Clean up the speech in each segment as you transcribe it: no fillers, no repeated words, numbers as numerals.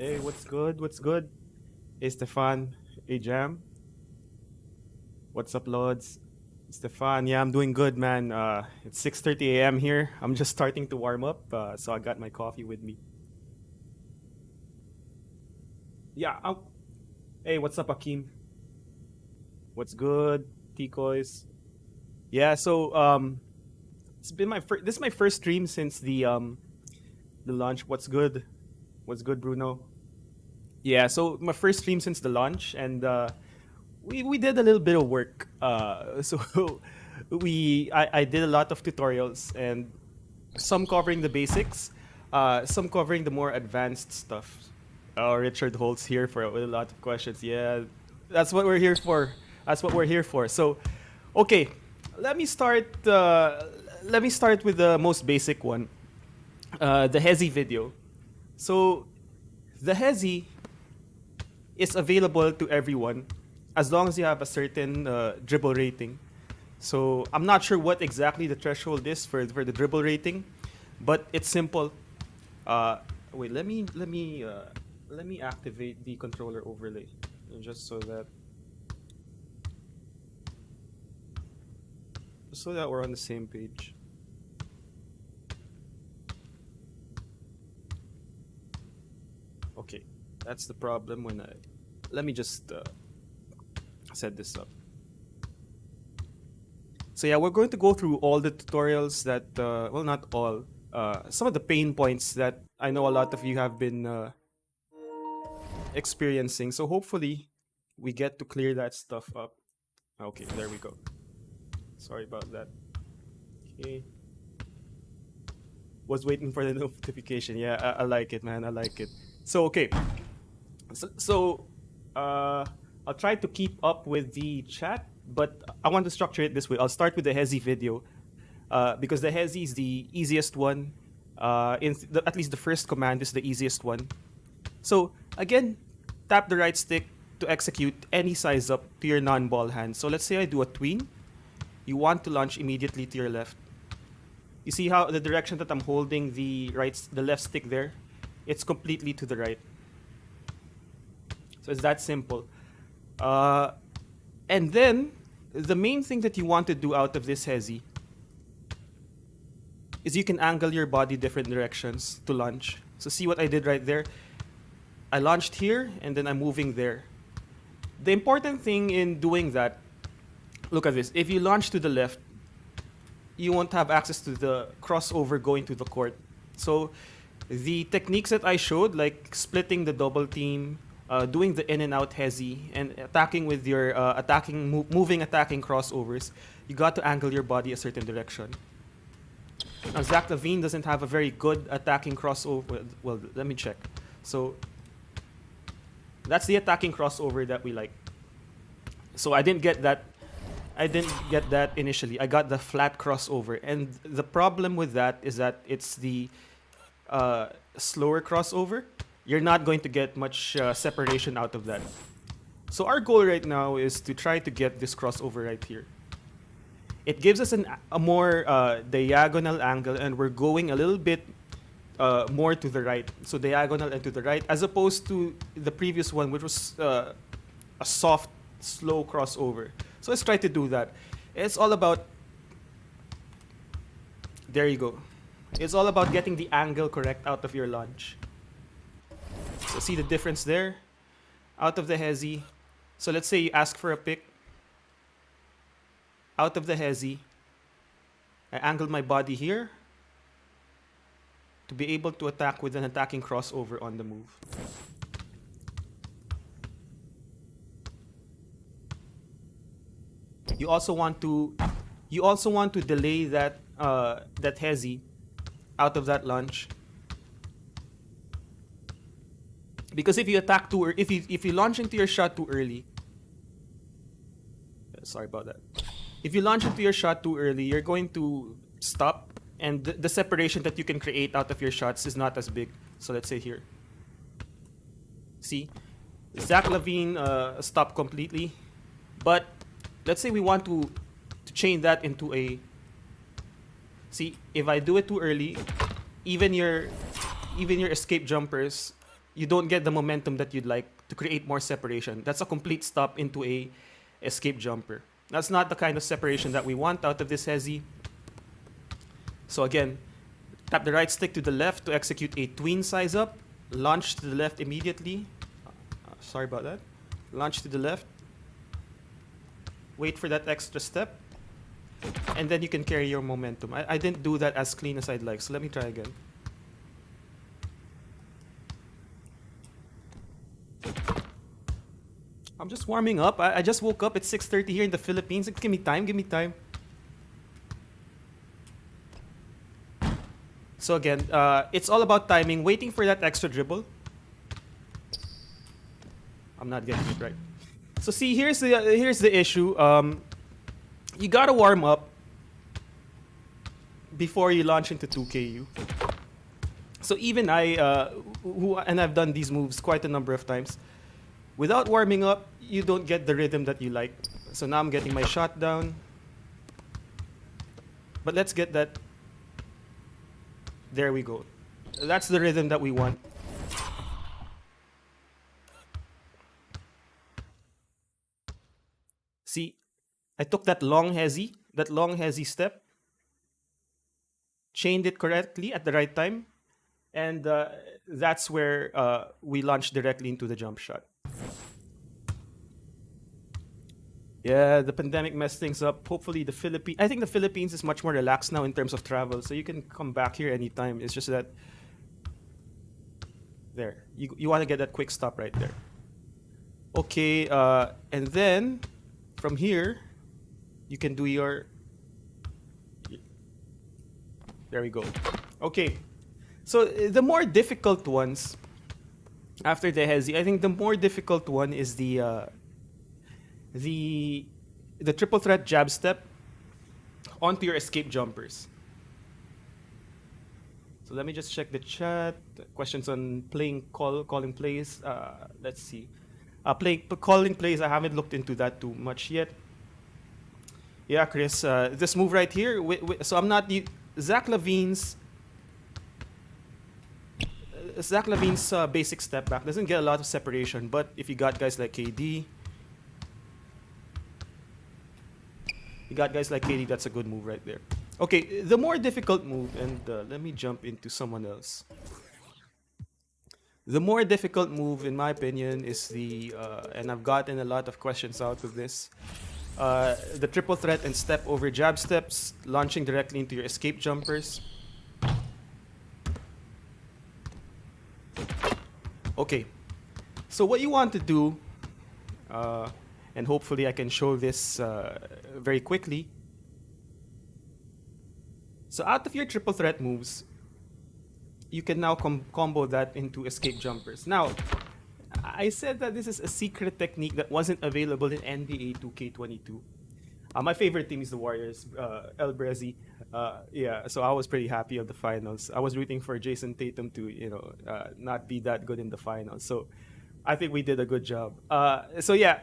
Hey, what's good? What's good? Hey, Stefan. Hey, Jam. What's up, Lods? Stefan, yeah, I'm doing good, man. It's 6:30 a.m. here. I'm just starting to warm up, so I got my coffee with me. Yeah. Hey, what's up, Akeem? What's good, Tikoys? Yeah. It's been my this is my first stream since the launch. What's good? What's good, Bruno? Yeah. So my first stream since the launch, and we did a little bit of work. So I did a lot of tutorials and some covering the basics, some covering the more advanced stuff. Richard Holt's here for a lot of questions. Yeah, that's what we're here for. That's what we're here for. So, okay, let me start. Let me start with the most basic one, the Hesi video. So, the Hesi is available to everyone as long as you have a certain dribble rating. So I'm not sure what exactly the threshold is for the dribble rating, but it's simple. Uh, wait, let me activate the controller overlay, just so that we're on the same page. Okay, that's the problem when I. Let me just set this up. So yeah, we're going to go through all the tutorials that, well, not all, some of the pain points that I know a lot of you have been experiencing. So hopefully we get to clear that stuff up. Okay, there we go. Sorry about that. Okay. Was waiting for the notification. Yeah, I like it, man. I like it. So, okay. So, I'll try to keep up with the chat, but I want to structure it this way. I'll start with the Hesi video because the Hesi is the easiest one. At least the first command is the easiest one. So again, tap the right stick to execute any size up to your non-ball hand. So let's say I do a tween. You want to launch immediately to your left. You see how the direction that I'm holding the left stick there? It's completely to the right. So it's that simple. And then the main thing that you want to do out of this Hesi is you can angle your body different directions to launch. So see what I did right there? I launched here and then I'm moving there. The important thing in doing that, look at this. If you launch to the left, you won't have access to the crossover going to the court. So the techniques that I showed, like splitting the double team, doing the in and out Hesi, and attacking with your moving attacking crossovers, you got to angle your body a certain direction. Now, Zach Levine doesn't have a very good attacking crossover. Well, let me check. So that's the attacking crossover that we like. So I didn't get that. I didn't get that initially. I got the flat crossover, and the problem with that is that it's the slower crossover. You're not going to get much separation out of that. So our goal right now is to try to get this crossover right here. It gives us a more diagonal angle, and we're going a little bit more to the right. So diagonal and to the right, as opposed to the previous one, which was a soft, slow crossover. So let's try to do that. It's all about, there you go. It's all about getting the angle correct out of your launch. So see the difference there? Out of the Hesi. So let's say you ask for a pick. Out of the Hesi, I angled my body here to be able to attack with an attacking crossover on the move. You also want to delay that that Hesi out of that lunge. Because if you attack if you launch into your shot too early, sorry about that. If you launch into your shot too early, you're going to stop, and the separation that you can create out of your shots is not as big. So let's say here. See, Zach Levine stopped completely, but let's say we want to chain that into a. See, if I do it too early, even your escape jumpers you don't get the momentum that you'd like to create more separation. That's a complete stop into a escape jumper. That's not the kind of separation that we want out of this Hesi. So again, tap the right stick to the left to execute a tween size up. Launch to the left immediately. Sorry about that. Launch to the left. Wait for that extra step. And then you can carry your momentum. I didn't do that as clean as I'd like, so let me try again. I'm just warming up. I just woke up. It's 6:30 here in the Philippines. Give me time, give me time. So again, it's all about timing, waiting for that extra dribble. I'm not getting it right. So see, here's the issue. You gotta warm up before you launch into 2KU. So even and I've done these moves quite a number of times. Without warming up, you don't get the rhythm that you like. So now I'm getting my shot down. But let's get that. There we go. That's the rhythm that we want. See, I took that long Hesi step, chained it correctly at the right time, and that's where we launched directly into the jump shot. Yeah, the pandemic messed things up. Hopefully I think the Philippines is much more relaxed now in terms of travel, so you can come back here anytime. It's just that there, you want to get that quick stop right there. Okay, and then from here, you can do your... There we go. Okay, so the more difficult ones, after the Hesi, I think the more difficult one is the triple threat jab step onto your escape jumpers. So let me just check the chat. Questions on calling plays. Let's see. Calling plays, I haven't looked into that too much yet. Yeah, Chris, this move right here. So I'm not Zach Levine's basic step back doesn't get a lot of separation, but if you got guys like KD, that's a good move right there. Okay, the more difficult move, and let me jump into someone else. The more difficult move, in my opinion, is and I've gotten a lot of questions out of this, the triple threat and step over jab steps, launching directly into your escape jumpers. Okay, so what you want to do, and hopefully I can show this very quickly. So out of your triple threat moves, you can now combo that into escape jumpers. Now, I said that this is a secret technique that wasn't available in NBA 2K22. My favorite team is the Warriors, El Brezi. Yeah, so I was pretty happy of the finals. I was rooting for Jason Tatum to, not be that good in the finals. So I think we did a good job. So yeah,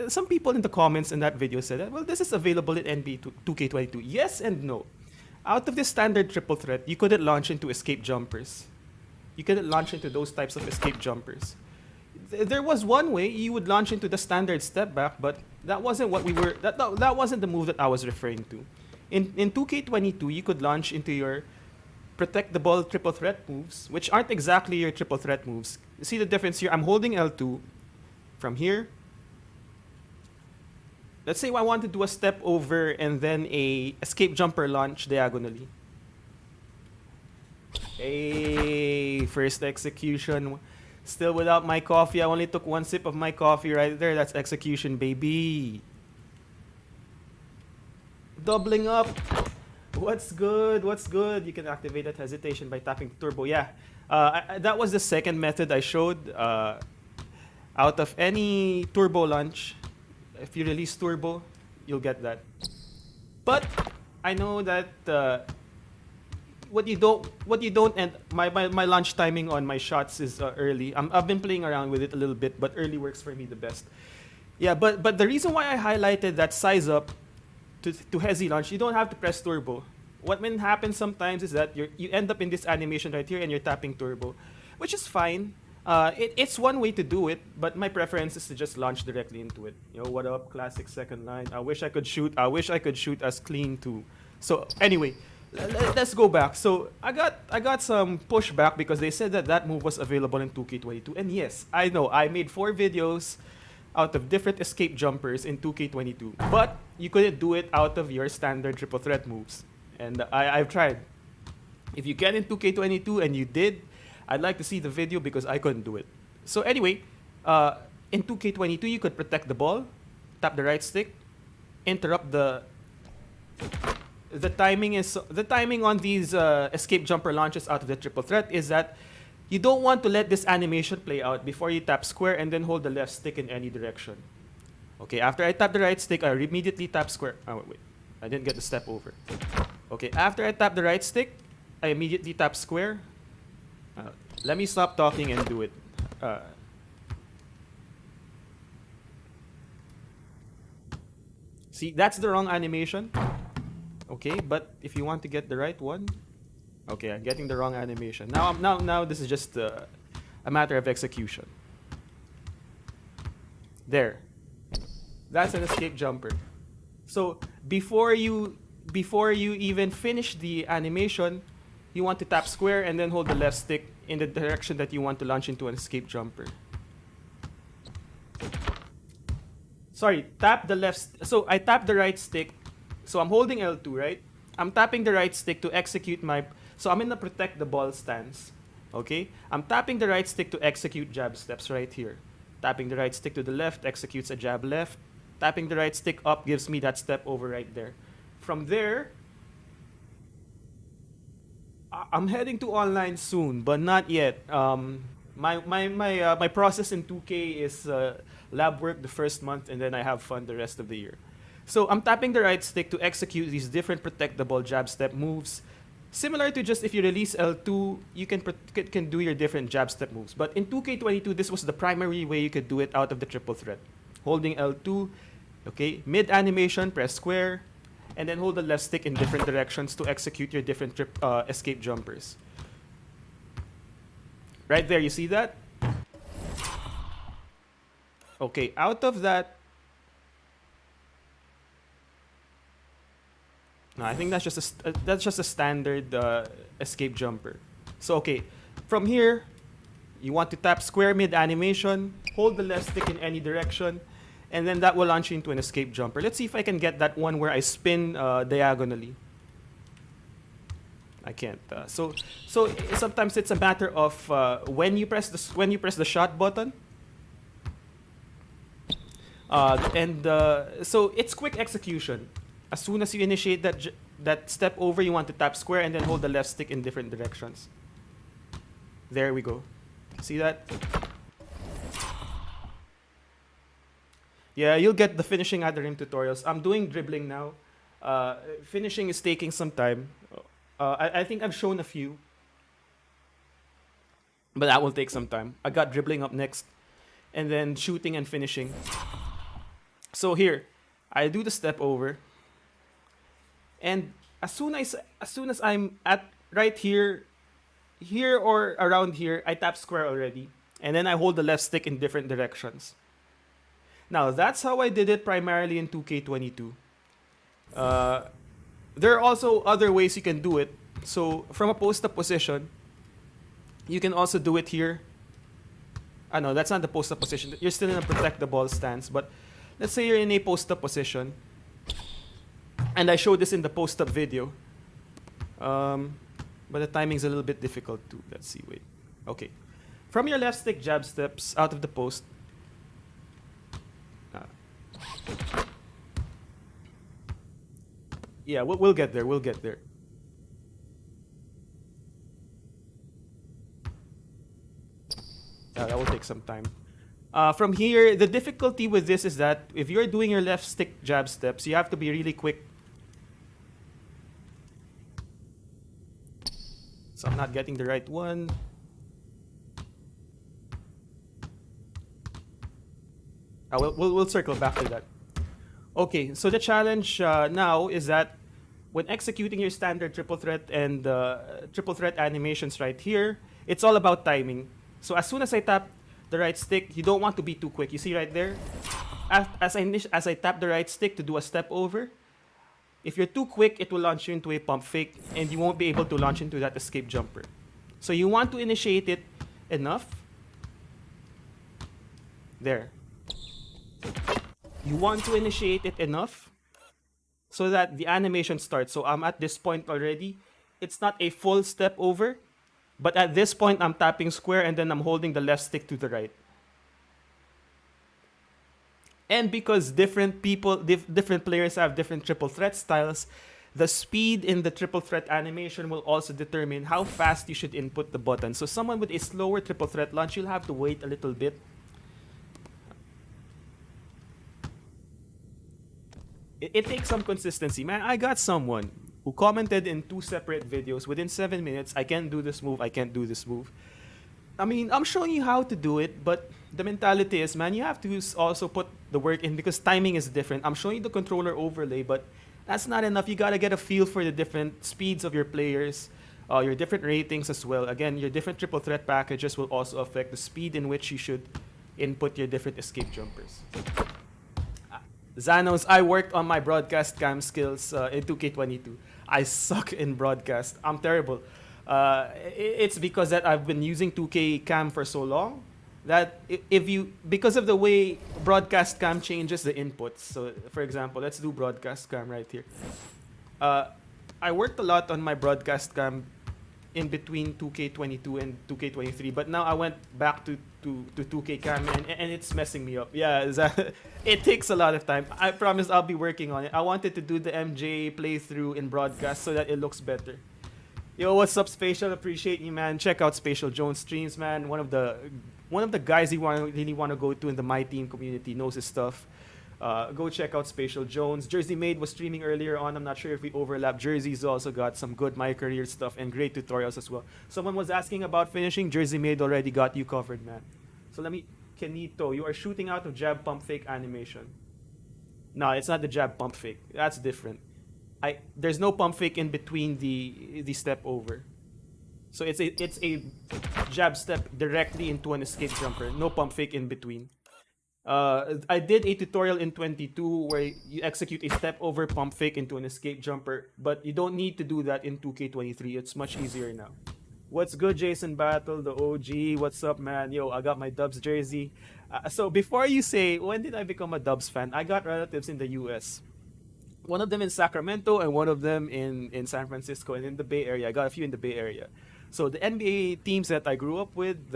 some people in the comments in that video said, well, this is available in NBA 2K22. Yes and no. Out of this standard triple threat, you couldn't launch into escape jumpers. You couldn't launch into those types of escape jumpers. There was one way you would launch into the standard step back, but that wasn't what we were. That wasn't the move that I was referring to. In 2K22, you could launch into your protect the ball triple threat moves, which aren't exactly your triple threat moves. See the difference here? I'm holding L2 from here. Let's say I want to do a step over and then a escape jumper launch diagonally. Hey, first execution. Still without my coffee. I only took one sip of my coffee right there. That's execution, baby. Doubling up. What's good? What's good? You can activate that hesitation by tapping turbo. Yeah, that was the second method I showed. Out of any turbo launch, if you release turbo, you'll get that. But I know that what you don't, and my launch timing on my shots is early. I've been playing around with it a little bit, but early works for me the best. Yeah, but the reason why I highlighted that size up to Hesi launch, you don't have to press turbo. What happens sometimes is that you end up in this animation right here and you're tapping turbo. which is fine. It's one way to do it, but my preference is to just launch directly into it. Yo, what up, classic second line. I wish I could shoot. I wish I could shoot as clean too. So anyway, let's go back. So I got some pushback because they said that move was available in 2K22. And yes, I know I made 4 videos out of different escape jumpers in 2K22, but you couldn't do it out of your standard triple threat moves. And I've tried. If you get in 2K22 and you did, I'd like to see the video because I couldn't do it. So anyway, in 2K22 you could protect the ball, tap the right stick, interrupt the timing on these escape jumper launches out of the triple threat is that you don't want to let this animation play out before you tap square and then hold the left stick in any direction. Okay, after I tap the right stick, I immediately tap square. Oh, wait, I didn't get the step over. Okay, after I tap the right stick, I immediately tap square. Let me stop talking and do it. See, that's the wrong animation. Okay, but if you want to get the right one, okay, I'm getting the wrong animation. Now this is just a matter of execution. There, that's an escape jumper. So before you even finish the animation, you want to tap square and then hold the left stick in the direction that you want to launch into an escape jumper. Sorry, tap the left. So I tap the right stick. So I'm holding L2, right? I'm tapping the right stick to execute my... So I'm in the protect the ball stance. Okay? I'm tapping the right stick to execute jab steps right here. Tapping the right stick to the left executes a jab left. Tapping the right stick up gives me that step over right there. From there, I'm heading to online soon, but not yet. My process in 2K is lab work the first month, and then I have fun the rest of the year. So I'm tapping the right stick to execute these different protect the ball jab step moves. Similar to just if you release L2, you can do your different jab step moves. But in 2K22, this was the primary way you could do it out of the triple threat. Holding L2, okay, mid animation, press square, and then hold the left stick in different directions to execute your different escape jumpers. Right there, you see that? Okay, out of that, no, I think that's just a standard escape jumper. So okay, from here, you want to tap square mid animation, hold the left stick in any direction, and then that will launch you into an escape jumper. Let's see if I can get that one where I spin diagonally. I can't. So sometimes it's a matter of when you press the shot button. So it's quick execution. As soon as you initiate that step over, you want to tap square and then hold the left stick in different directions. There we go. See that? Yeah, you'll get the finishing at the rim tutorials. I'm doing dribbling now. Finishing is taking some time. I think I've shown a few, but that will take some time. I got dribbling up next, and then shooting and finishing. So here, I do the step over, and as soon as I'm at right here or around here, I tap square already, and then I hold the left stick in different directions. Now that's how I did it primarily in 2K22. There are also other ways you can do it. So from a post-up position, you can also do it here. No, that's not the post-up position. You're still in a protect the ball stance, but let's say you're in a post-up position. And I showed this in the post-up video. But the timing's a little bit difficult too. Let's see, wait. Okay. From your left stick jab steps out of the post. Yeah, we'll get there. We'll get there. That will take some time. From here, the difficulty with this is that if you're doing your left stick jab steps, you have to be really quick. So I'm not getting the right one. We'll circle back to that. Okay, so the challenge now is that when executing your standard triple threat and triple threat animations right here, It's all about timing. So as soon as I tap the right stick, you don't want to be too quick. You see right there? As I tap the right stick to do a step over, if you're too quick, it will launch you into a pump fake, and you won't be able to launch into that escape jumper. So you want to initiate it enough. There. You want to initiate it enough so that the animation starts. So I'm at this point already. It's not a full step over, but at this point, I'm tapping square and then I'm holding the left stick to the right. And because different players have different triple threat styles, the speed in the triple threat animation will also determine how fast you should input the button. So someone with a slower triple threat launch, you'll have to wait a little bit. It takes some consistency, man. I got someone who commented in 2 separate videos within 7 minutes, I can't do this move, I can't do this move. I mean, I'm showing you how to do it, but the mentality is, man, you have to also put the work in because timing is different. I'm showing you the controller overlay, but that's not enough. You gotta get a feel for the different speeds of your players, your different ratings as well. Again, your different triple threat packages will also affect the speed in which you should input your different escape jumpers. Xanos, I worked on my broadcast cam skills in 2K22. I suck in broadcast. I'm terrible. It's because that I've been using 2K cam for so long that because of the way broadcast cam changes the inputs. So for example, let's do broadcast cam right here. I worked a lot on my broadcast cam in between 2K22 and 2K23, but now I went back to 2K cam and it's messing me up. Yeah, it takes a lot of time. I promise I'll be working on it. I wanted to do the MJ playthrough in broadcast so that it looks better. Yo, what's up, Spatial? Appreciate you, man. Check out Spatial Jones streams, man. One of the guys you really want to go to in the My Team community, knows his stuff. Go check out Spatial Jones. Jersey Made was streaming earlier on. I'm not sure if we overlap. Jersey's also got some good My Career stuff and great tutorials as well. Someone was asking about finishing. Jersey Made already got you covered, man. So Kenito, you are shooting out of jab pump fake animation. No, it's not the jab pump fake. That's different. There's no pump fake in between the step over. So it's a jab step directly into an escape jumper. No pump fake in between. I did a tutorial in 22 where you execute a step over pump fake into an escape jumper, but you don't need to do that in 2K23. It's much easier now. What's good, Jason Battle, the OG? What's up, man? Yo, I got my Dubs jersey. So before you say, when did I become a Dubs fan? I got relatives in the US. One of them in Sacramento and one of them in San Francisco and in the Bay Area. I got a few in the Bay Area. So the NBA teams that I grew up with,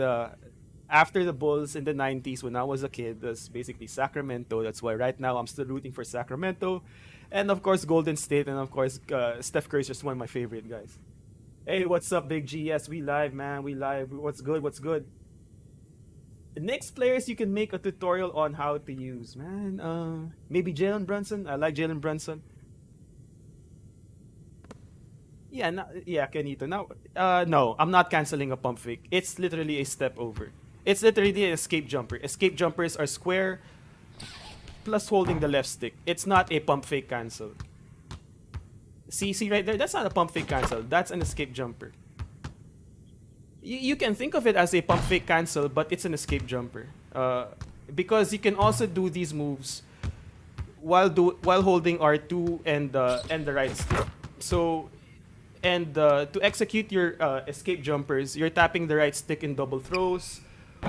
after the Bulls in the 90s when I was a kid, was basically Sacramento. That's why right now I'm still rooting for Sacramento. And of course, Golden State. And of course, Steph Curry is just one of my favorite guys. Hey, what's up, Big G? Yes, we live, man. We live. What's good? What's good? Next players you can make a tutorial on how to use, man. Maybe Jalen Brunson. I like Jalen Brunson. Yeah, Kenito. Now, no, I'm not canceling a pump fake. It's literally a step over. It's literally an escape jumper. Escape jumpers are square plus holding the left stick. It's not a pump fake cancel. See right there? That's not a pump fake cancel. That's an escape jumper. You can think of it as a pump fake cancel, but it's an escape jumper. Because you can also do these moves while holding R2 and the right stick. So, to execute your escape jumpers, you're tapping the right stick in double throws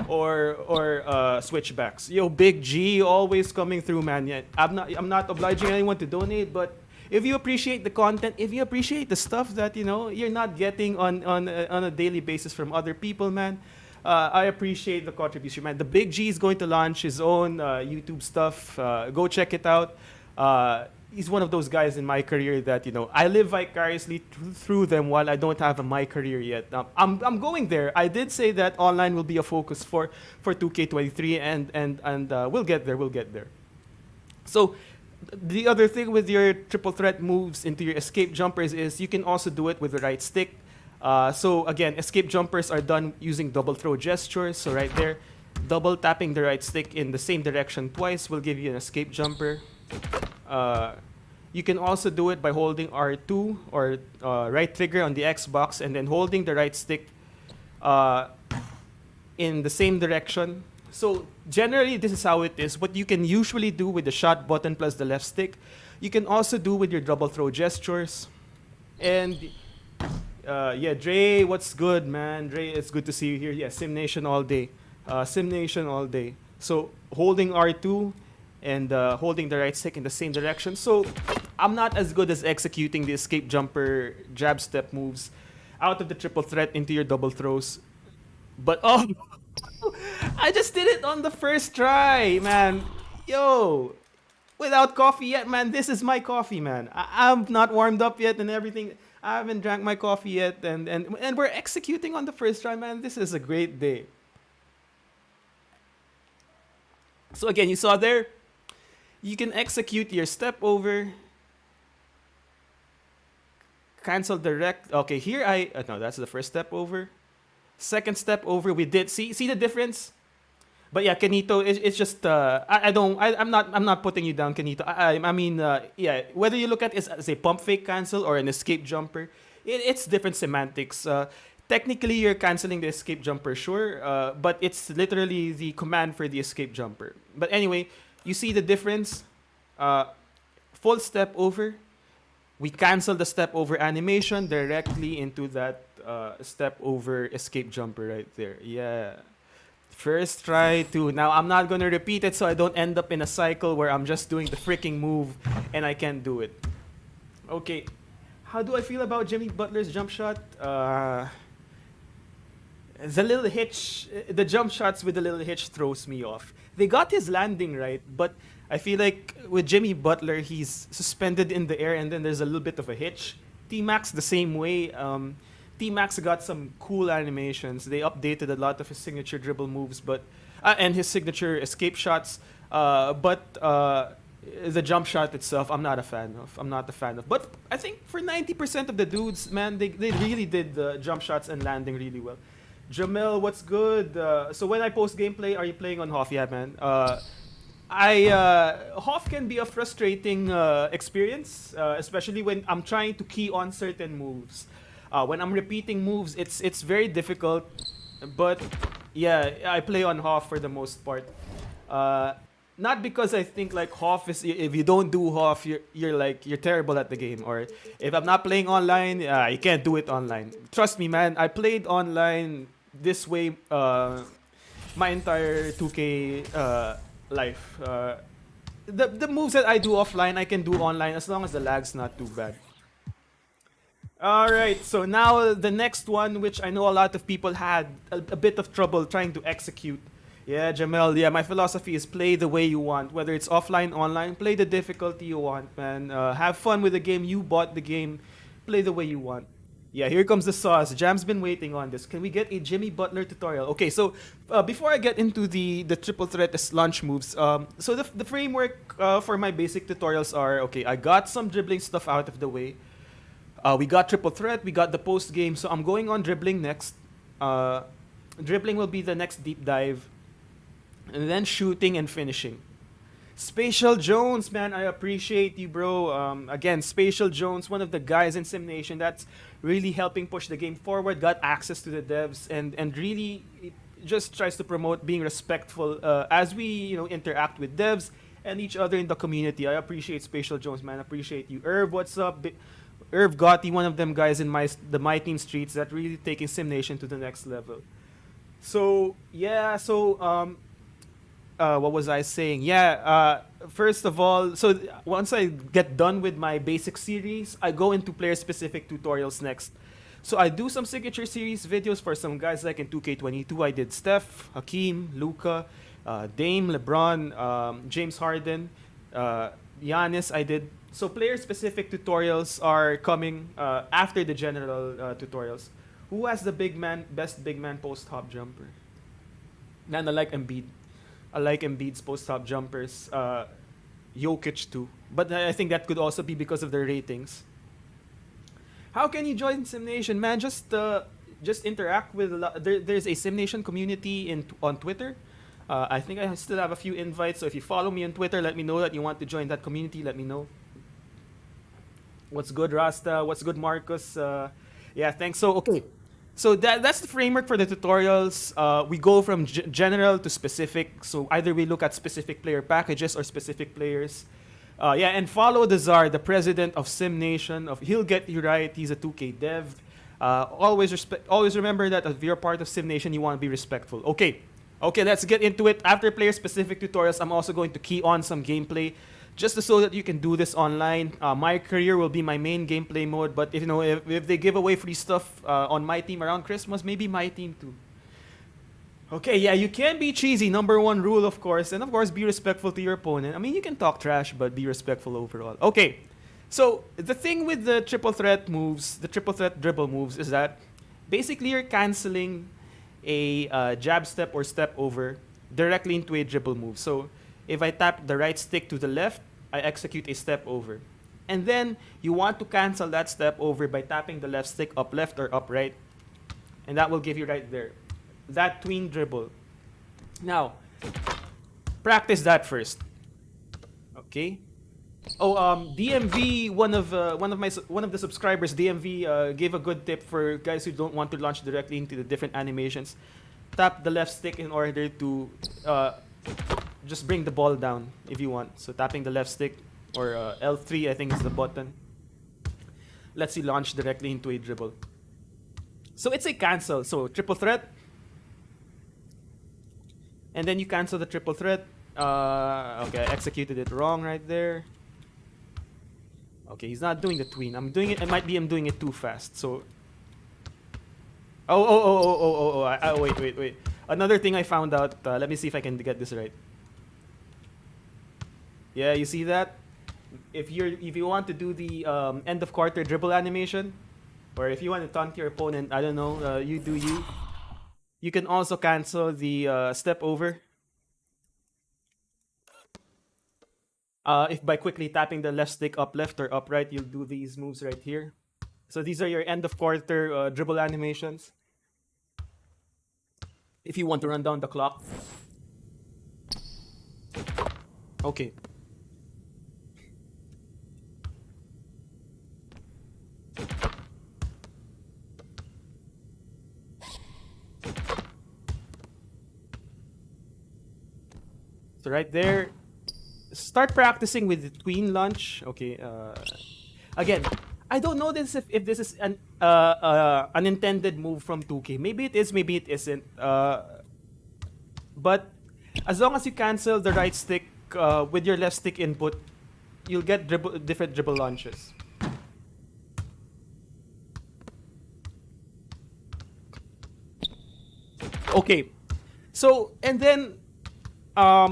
or switchbacks. Yo, Big G always coming through, man. Yeah, I'm not obliging anyone to donate, but if you appreciate the content, if you appreciate the stuff that you're not getting on a daily basis from other people, man, I appreciate the contribution, man. The Big G is going to launch his own YouTube stuff. Go check it out. He's one of those guys in my career that I live vicariously through them while I don't have a my career yet. I'm going there. I did say that online will be a focus for 2K23, and we'll get there. We'll get there. So the other thing with your triple threat moves into your escape jumpers is you can also do it with the right stick. So again, escape jumpers are done using double throw gestures. So right there, double tapping the right stick in the same direction twice will give you an escape jumper. You can also do it by holding R2 or right trigger on the Xbox and then holding the right stick uh, in the same direction. So generally, this is how it is. What you can usually do with the shot button plus the left stick, you can also do with your double throw gestures. And yeah, Dre, what's good, man? Dre, it's good to see you here. Yeah, Sim Nation all day. Sim Nation all day. So holding R2 and holding the right stick in the same direction. So I'm not as good as executing the escape jumper jab step moves out of the triple threat into your double throws. But oh, I just did it on the first try, man. Yo, without coffee yet, man. This is my coffee, man. I'm not warmed up yet and everything. I haven't drank my coffee yet, and we're executing on the first try, man. This is a great day. So again, you saw there, you can execute your step over, cancel direct. Okay, here no, that's the first step over. Second step over, we did see the difference. But yeah, Kenito, it's just I'm not putting you down, Kenito. I mean, yeah, whether you look at it as a pump fake cancel or an escape jumper, it's different semantics. Technically, you're canceling the escape jumper, sure, but it's literally the command for the escape jumper. But anyway, you see the difference. Full step over, we cancel the step over animation directly into that step over escape jumper right there. Yeah. First try to. Now I'm not gonna repeat it so I don't end up in a cycle where I'm just doing the freaking move and I can't do it. Okay. How do I feel about Jimmy Butler's jump shot? The little hitch, the jump shots with the little hitch throws me off. They got his landing right, but I feel like with Jimmy Butler, he's suspended in the air and then there's a little bit of a hitch. T-Max the same way. T-Max got some cool animations. They updated a lot of his signature dribble moves, but and his signature escape shots. But the jump shot itself, I'm not a fan of. I'm not a fan of. But I think for 90% of the dudes, man, they really did the jump shots and landing really well. Jamel, what's good? So when I post gameplay, are you playing on Hoff? Yeah, man. Hoff can be a frustrating experience, especially when I'm trying to key on certain moves. When I'm repeating moves, it's very difficult. But yeah, I play on Hoff for the most part. Not because I think like Hoff is, if you don't do Hoff, you're terrible at the game. Or if I'm not playing online, you can't do it online. Trust me, man. I played online this way my entire 2K life. The moves that I do offline, I can do online as long as the lag's not too bad. Alright, so now the next one, which I know a lot of people had a bit of trouble trying to execute. Yeah, Jamel, yeah, my philosophy is play the way you want. Whether it's offline, online, play the difficulty you want, man. Have fun with the game. You bought the game. Play the way you want. Yeah, here comes the sauce. Jam's been waiting on this. Can we get a Jimmy Butler tutorial? Okay, so before I get into the triple threat launch moves, so the framework for my basic tutorials are, okay, I got some dribbling stuff out of the way. We got triple threat, we got the post game, so I'm going on dribbling next. Dribbling will be the next deep dive. And then shooting and finishing. Spatial Jones, man, I appreciate you, bro. Again, Spatial Jones, one of the guys in Sim Nation that's really helping push the game forward, got access to the devs, and really just tries to promote being respectful as we interact with devs and each other in the community. I appreciate Spatial Jones, man. I appreciate you. Herb, what's up? Irv Gotti, one of them guys in the My Team Streets that really taking Sim Nation to the next level. So yeah, what was I saying? Yeah, first of all, so once I get done with my basic series, I go into player-specific tutorials next. So I do some signature series videos for some guys like in 2K22. I did Steph, Hakeem, Luka, Dame, LeBron, James Harden, Giannis. I did. So player-specific tutorials are coming after the general tutorials. Who has the best big man post-hop jumper? Man, I like Embiid. I like Embiid's post-hop jumpers. Jokic too. But I think that could also be because of their ratings. How can you join Sim Nation, man? Just interact with there's a Sim Nation community on Twitter. I think I still have a few invites. So if you follow me on Twitter, let me know that you want to join that community. Let me know. What's good, Rasta? What's good, Marcus? Yeah, thanks. So, okay. So that's the framework for the tutorials. We go from general to specific. So either we look at specific player packages or specific players. Yeah, and follow the czar, the president of Sim Nation. He'll get you right. He's a 2K dev. Always remember that if you're part of Sim Nation, you want to be respectful. Okay, let's get into it. After player-specific tutorials, I'm also going to key on some gameplay, just so that you can do this online. My career will be my main gameplay mode, but if they give away free stuff on my team around Christmas, maybe my team too. Okay, yeah, you can't be cheesy. Number one rule, of course. And of course, be respectful to your opponent. I mean, you can talk trash, but be respectful overall. Okay, so the thing with the triple threat moves, the triple threat dribble moves, is that basically you're canceling a jab step or step over directly into a dribble move. So if I tap the right stick to the left, I execute a step over. And then you want to cancel that step over by tapping the left stick up left or up right. And that will give you right there that tween dribble. Now, practice that first. Okay. Oh, DMV, one of the subscribers, DMV, gave a good tip for guys who don't want to launch directly into the different animations. Tap the left stick in order to just bring the ball down if you want. So tapping the left stick, or L3 I think is the button, lets you launch directly into a dribble. So it's a cancel. So triple threat, and then you cancel the triple threat. Okay, I executed it wrong right there. Okay, he's not doing the tween. I'm doing it. I'm doing it too fast. So. Oh. Wait. Another thing I found out. Let me see if I can get this right. Yeah, you see that? If you want to do the end of quarter dribble animation, or if you want to taunt your opponent, I don't know, you do you. You can also cancel the step over. If by quickly tapping the left stick up left or up right, you'll do these moves right here. So these are your end of quarter dribble animations. If you want to run down the clock. Okay. So right there, start practicing with the tween lunge. Okay. Again, I don't know if this is an unintended move from 2K. Maybe it is, maybe it isn't. But as long as you cancel the right stick with your left stick input, you'll get different dribble launches. Okay. So, and then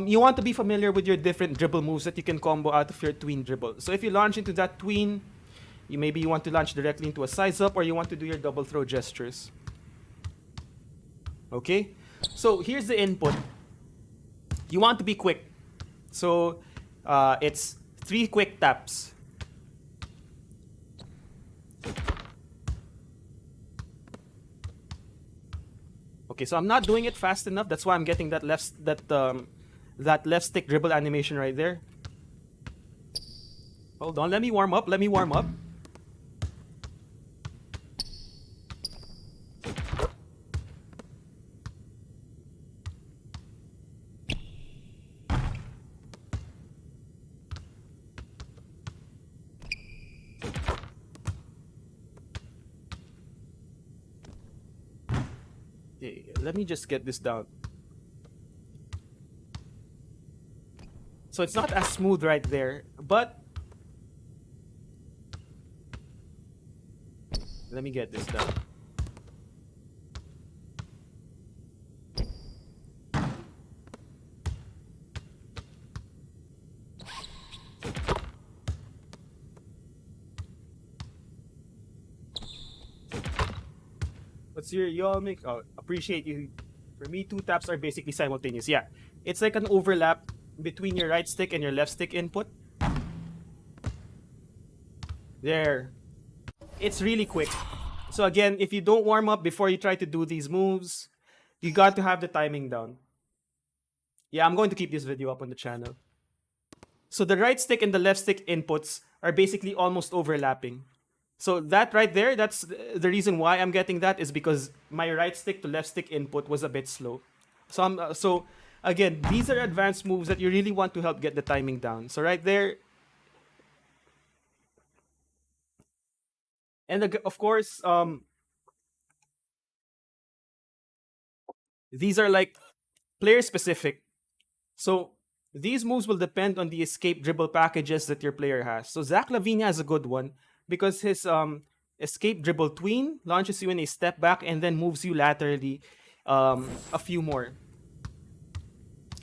you want to be familiar with your different dribble moves that you can combo out of your tween dribble. So if you launch into that tween, maybe you want to launch directly into a size up, or you want to do your double throw gestures. Okay? So here's the input. You want to be quick. So it's 3 quick taps. Okay, so I'm not doing it fast enough. That's why I'm getting that left stick dribble animation right there. Hold on, let me warm up. Let me just get this down. So it's not as smooth right there, but let me get this down. What's your y'all make? Oh, appreciate you. For me, 2 taps are basically simultaneous. Yeah, it's like an overlap between your right stick and your left stick input. There. It's really quick. So again, if you don't warm up before you try to do these moves, you got to have the timing down. Yeah, I'm going to keep this video up on the channel. So the right stick and the left stick inputs are basically almost overlapping. So that right there, that's the reason why I'm getting that is because my right stick to left stick input was a bit slow. So again, these are advanced moves that you really want to help get the timing down. So right there, and of course, these are like player specific. So these moves will depend on the escape dribble packages that your player has. So Zach Lavinia has a good one because his escape dribble tween launches you in a step back and then moves you laterally a few more.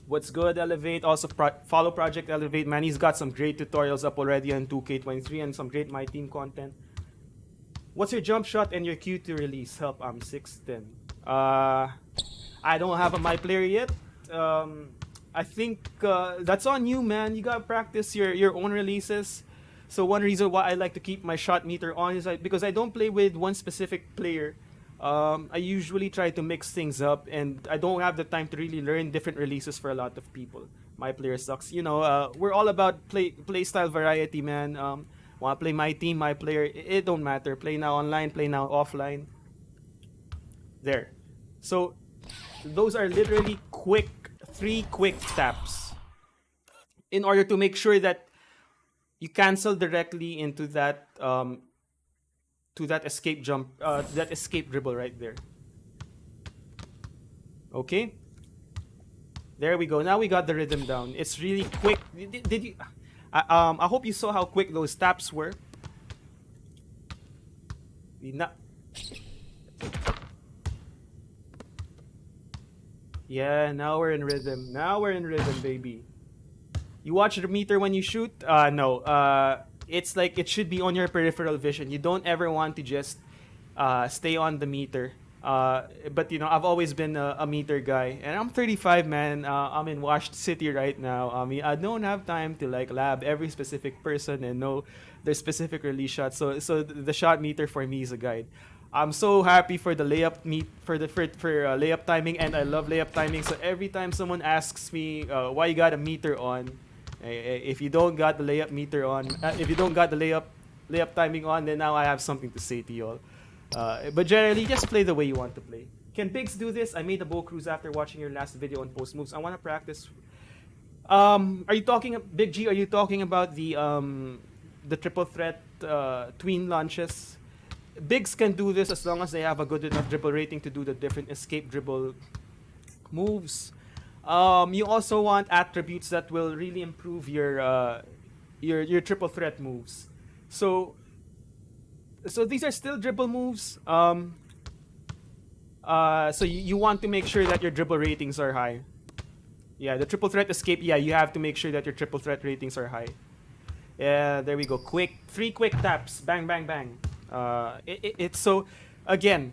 What's good, Elevate? Also follow Project Elevate, man. He's got some great tutorials up already on 2K23 and some great My Team content. What's your jump shot and your Q to release? Help, I'm 6'10". I don't have a My Player yet. I think that's on you, man. You gotta practice your own releases. So one reason why I like to keep my shot meter on is because I don't play with one specific player. I usually try to mix things up, and I don't have the time to really learn different releases for a lot of people. My player sucks. You know, we're all about play style variety, man. Wanna play my team, my player? It don't matter. Play now online, play now offline. There. So those are literally three quick taps in order to make sure that you cancel directly into that to that escape jump, that escape dribble right there. Okay, there we go. Now we got the rhythm down. It's really quick. Did you? I hope you saw how quick those taps were. Yeah, now we're in rhythm. Now we're in rhythm, baby. You watch the meter when you shoot? No. It's like it should be on your peripheral vision. You don't ever want to just stay on the meter. But you know, I've always been a meter guy, and I'm 35, man. I'm in Washed City right now. I mean, I don't have time to like lab every specific person and know their specific release shot. So the shot meter for me is a guide. I'm so happy for the layup for layup timing, and I love layup timing. So every time someone asks me why you got a meter on, if you don't got the layup meter on, if you don't got the layup timing on, then now I have something to say to y'all. But generally, just play the way you want to play. Can Biggs do this? I made a bow cruise after watching your last video on post moves. I want to practice. Are you talking, Big G? Are you talking about the triple threat tween launches? Bigs can do this as long as they have a good enough dribble rating to do the different escape dribble moves. You also want attributes that will really improve your triple threat moves. So these are still dribble moves. So you want to make sure that your dribble ratings are high. Yeah, the triple threat escape. Yeah, you have to make sure that your triple threat ratings are high. Yeah, there we go. Three quick taps. Bang, bang, bang. It's so, again,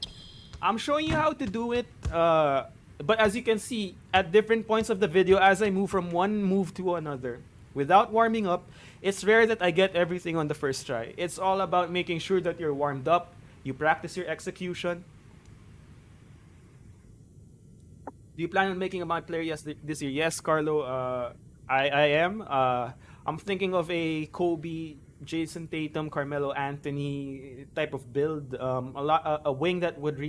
I'm showing you how to do it, but as you can see at different points of the video, as I move from one move to another without warming up, it's rare that I get everything on the first try. It's all about making sure that you're warmed up, you practice your execution. Do you plan on making a My Player this year? Yes, Carlo, I am. I'm thinking of a Kobe, Jason Tatum, Carmelo Anthony type of build. A wing that would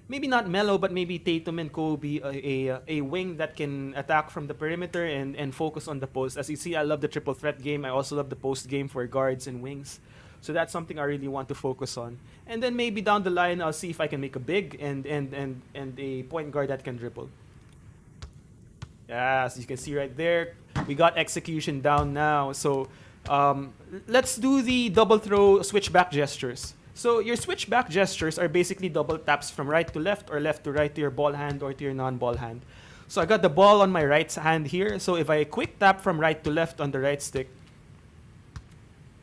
maybe not Melo, but maybe Tatum and Kobe. A wing that can attack from the perimeter and focus on the post. As you see, I love the triple threat game. I also love the post game for guards and wings. So that's something I really want to focus on. And then maybe down the line, I'll see if I can make a big and a point guard that can dribble. Yeah, as you can see right there, we got execution down now. So let's do the double throw switchback gestures. So your switchback gestures are basically double taps from right to left or left to right to your ball hand or to your non-ball hand. So I got the ball on my right hand here. So if I quick tap from right to left on the right stick,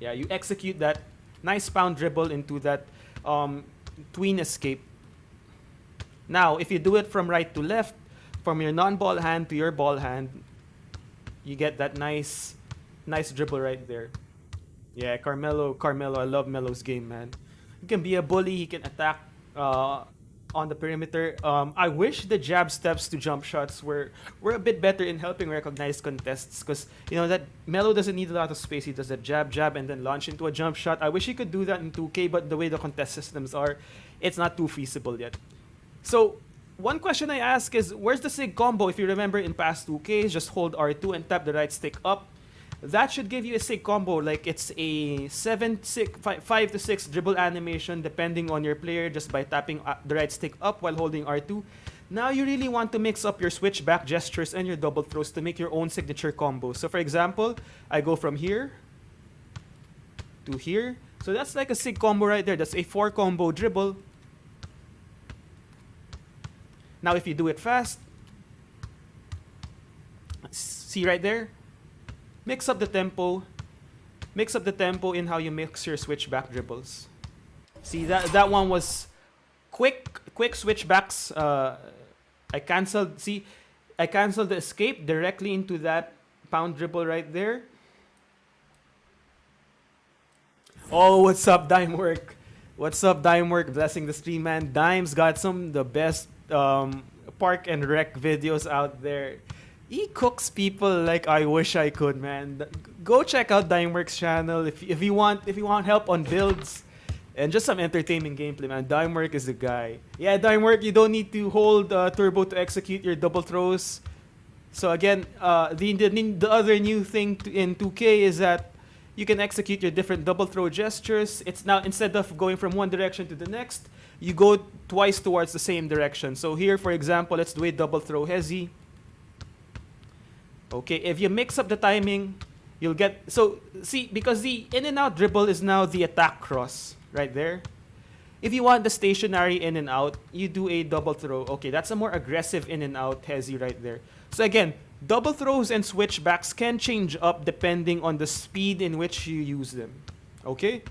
yeah, you execute that nice pound dribble into that tween escape. Now, if you do it from right to left, from your non-ball hand to your ball hand, you get that nice dribble right there. Yeah, Carmelo, I love Melo's game, man. He can be a bully, he can attack on on the perimeter. I wish the jab steps to jump shots were a bit better in helping recognize contests, because you know that Melo doesn't need a lot of space. He does a jab and then launch into a jump shot. I wish he could do that in 2K, but the way the contest systems are, it's not too feasible yet. So one question I ask is, where's the sig combo? If you remember in past 2Ks, just hold R2 and tap the right stick up. That should give you a sig combo, like it's a 5 to 6 dribble animation depending on your player, just by tapping the right stick up while holding R2. Now you really want to mix up your switchback gestures and your double throws to make your own signature combo. So for example, I go from here to here. So that's like a sig combo right there. That's a 4 combo dribble. Now if you do it fast, see right there? Mix up the tempo in how you mix your switchback dribbles. See, that one was quick switchbacks. I canceled the escape directly into that pound dribble right there. Oh, what's up, Dimework? What's up, Dimework? Blessing the stream, man. Dime's got some of the best park and rec videos out there. He cooks people like I wish I could, man. Go check out Dimework's channel if you want help on builds and just some entertaining gameplay, man. Dimework is the guy. Yeah, Dimework, you don't need to hold turbo to execute your double throws. So again, the other new thing in 2K is that you can execute your different double throw gestures. It's now, instead of going from one direction to the next, you go twice towards the same direction. So here, for example, let's do a double throw Hesi. Okay, if you mix up the timing, you'll get... So, see, because the in and out dribble is now the attack cross, right there. If you want the stationary in and out, you do a double throw. Okay, that's a more aggressive in and out Hesi right there. So again, double throws and switchbacks can change up depending on the speed in which you use them. Okay?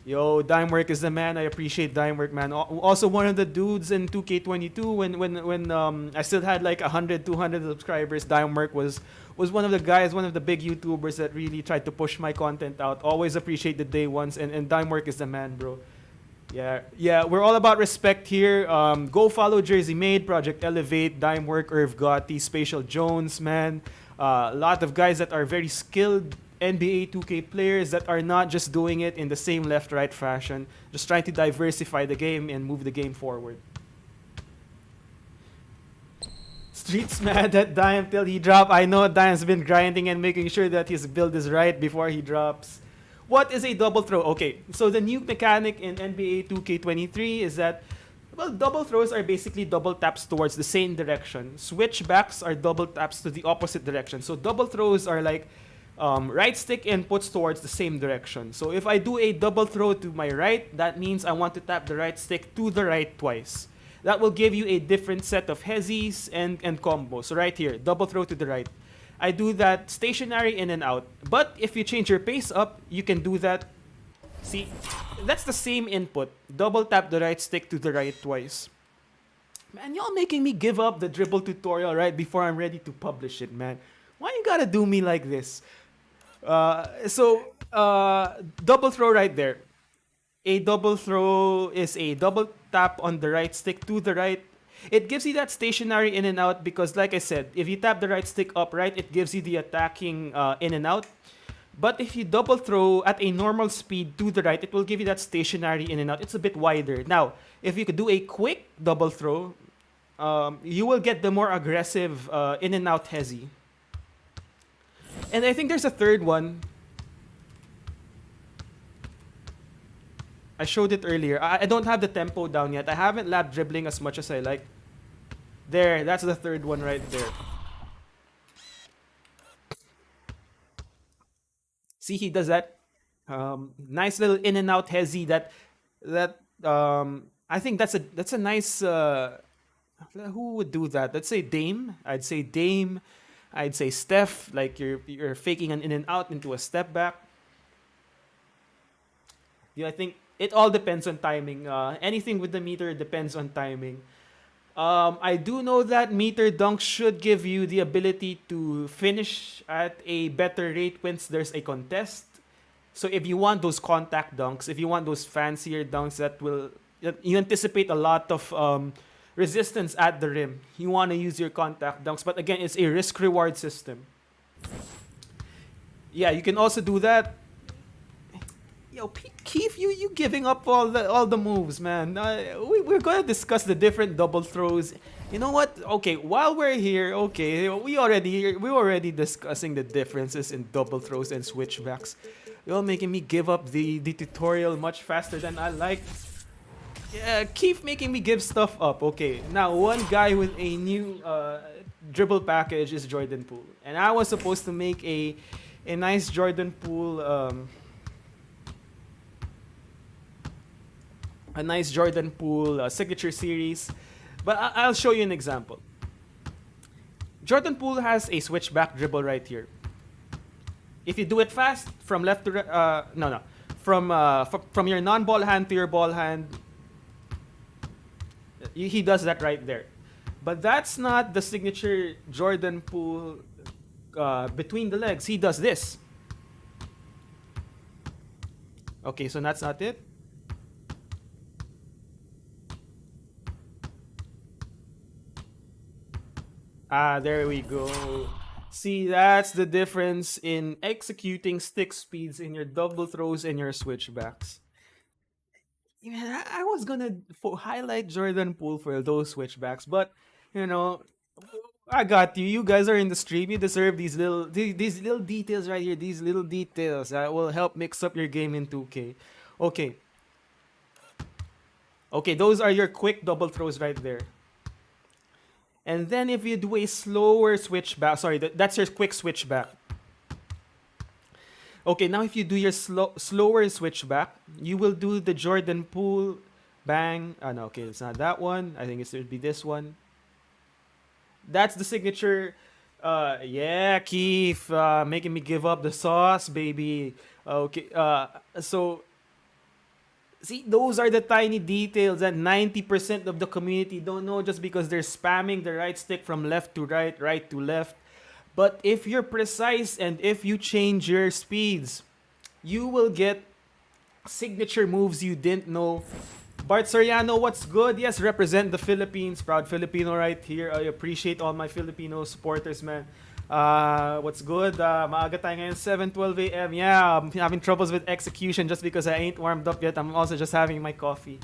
Yo, Dimework is the man. I appreciate Dimework, man. Also, one of the dudes in 2K22 when I still had like 100, 200 subscribers. Dimework was one of the guys, one of the big YouTubers that really tried to push my content out. Always appreciate the day ones, and Dimework is the man, bro. Yeah, we're all about respect here. Go follow Jersey Made, Project Elevate, Dimework, Irv Gotti, Spatial Jones, man. A lot of guys that are very skilled NBA 2K players that are not just doing it in the same left-right fashion, just trying to diversify the game and move the game forward. Streets mad at Dime till he drop. I know Dime's been grinding and making sure that his build is right before he drops. What is a double throw? Okay, so the new mechanic in NBA 2K23 is that, well, double throws are basically double taps towards the same direction. Switchbacks are double taps to the opposite direction. So double throws are like right stick inputs towards the same direction. So if I do a double throw to my right, that means I want to tap the right stick to the right twice. That will give you a different set of Hesis and combos. So right here, double throw to the right. I do that stationary in and out. But if you change your pace up, you can do that. See, that's the same input. Double tap the right stick to the right twice. Man, y'all making me give up the dribble tutorial right before I'm ready to publish it, man. Why you gotta do me like this? Double throw right there. A double throw is a double tap on the right stick to the right. It gives you that stationary in and out because, like I said, if you tap the right stick upright, it gives you the attacking in and out. But if you double throw at a normal speed to the right, it will give you that stationary in and out. It's a bit wider. Now, if you could do a quick double throw, you will get the more aggressive in and out Hesi. And I think there's a third one. I showed it earlier. I don't have the tempo down yet. I haven't lapped dribbling as much as I like. There, that's the third one right there. See, he does that. Nice little in and out Hesi. I think that's a nice. Who would do that? Let's say Dame. I'd say Dame. I'd say Steph. Like you're faking an in and out into a step back. Yeah, I think it all depends on timing. Anything with the meter depends on timing. I do know that meter dunks should give you the ability to finish at a better rate once there's a contest. So if you want those contact dunks, if you want those fancier dunks that will you anticipate a lot of resistance at the rim. You want to use your contact dunks, but again, it's a risk-reward system. Yeah, you can also do that. Yo, Keith, you giving up all the moves, man. We're gonna discuss the different double throws. You know what? Okay, while we're here, okay, we're already discussing the differences in double throws and switchbacks. You're making me give up the tutorial much faster than I like. Yeah, keep making me give stuff up. Okay, now one guy with a new dribble package is Jordan Poole, and I was supposed to make a nice Jordan Poole signature series, but I'll show you an example. Jordan Poole has a switchback dribble right here. If you do it fast from left to right, from your non-ball hand to your ball hand, he does that right there. But that's not the signature Jordan Poole between the legs. He does this. Okay, so that's not it. There we go. See, that's the difference in executing stick speeds in your double throws and your switchbacks. Yeah, I was gonna highlight Jordan Poole for those switchbacks, but you know, I got you. You guys are in the stream. You deserve these little details right here. These little details that will help mix up your game in 2K. Okay. Okay, those are your quick double throws right there. And then if you do a slower switchback, sorry, that's your quick switchback. Okay, now if you do your slower switchback, you will do the Jordan Poole bang. No, okay, it's not that one. I think it should be this one. That's the signature. Yeah, Keith, making me give up the sauce, baby. Okay, so see, those are the tiny details that 90% of the community don't know just because they're spamming the right stick from left to right, right to left. But if you're precise and if you change your speeds, you will get signature moves you didn't know. Bart Soriano, what's good? Yes, represent the Philippines. Proud Filipino right here. I appreciate all my Filipino supporters, man. What's good? Maaga tayo ngayon, 7:12 a.m. Yeah, I'm having troubles with execution just because I ain't warmed up yet. I'm also just having my coffee.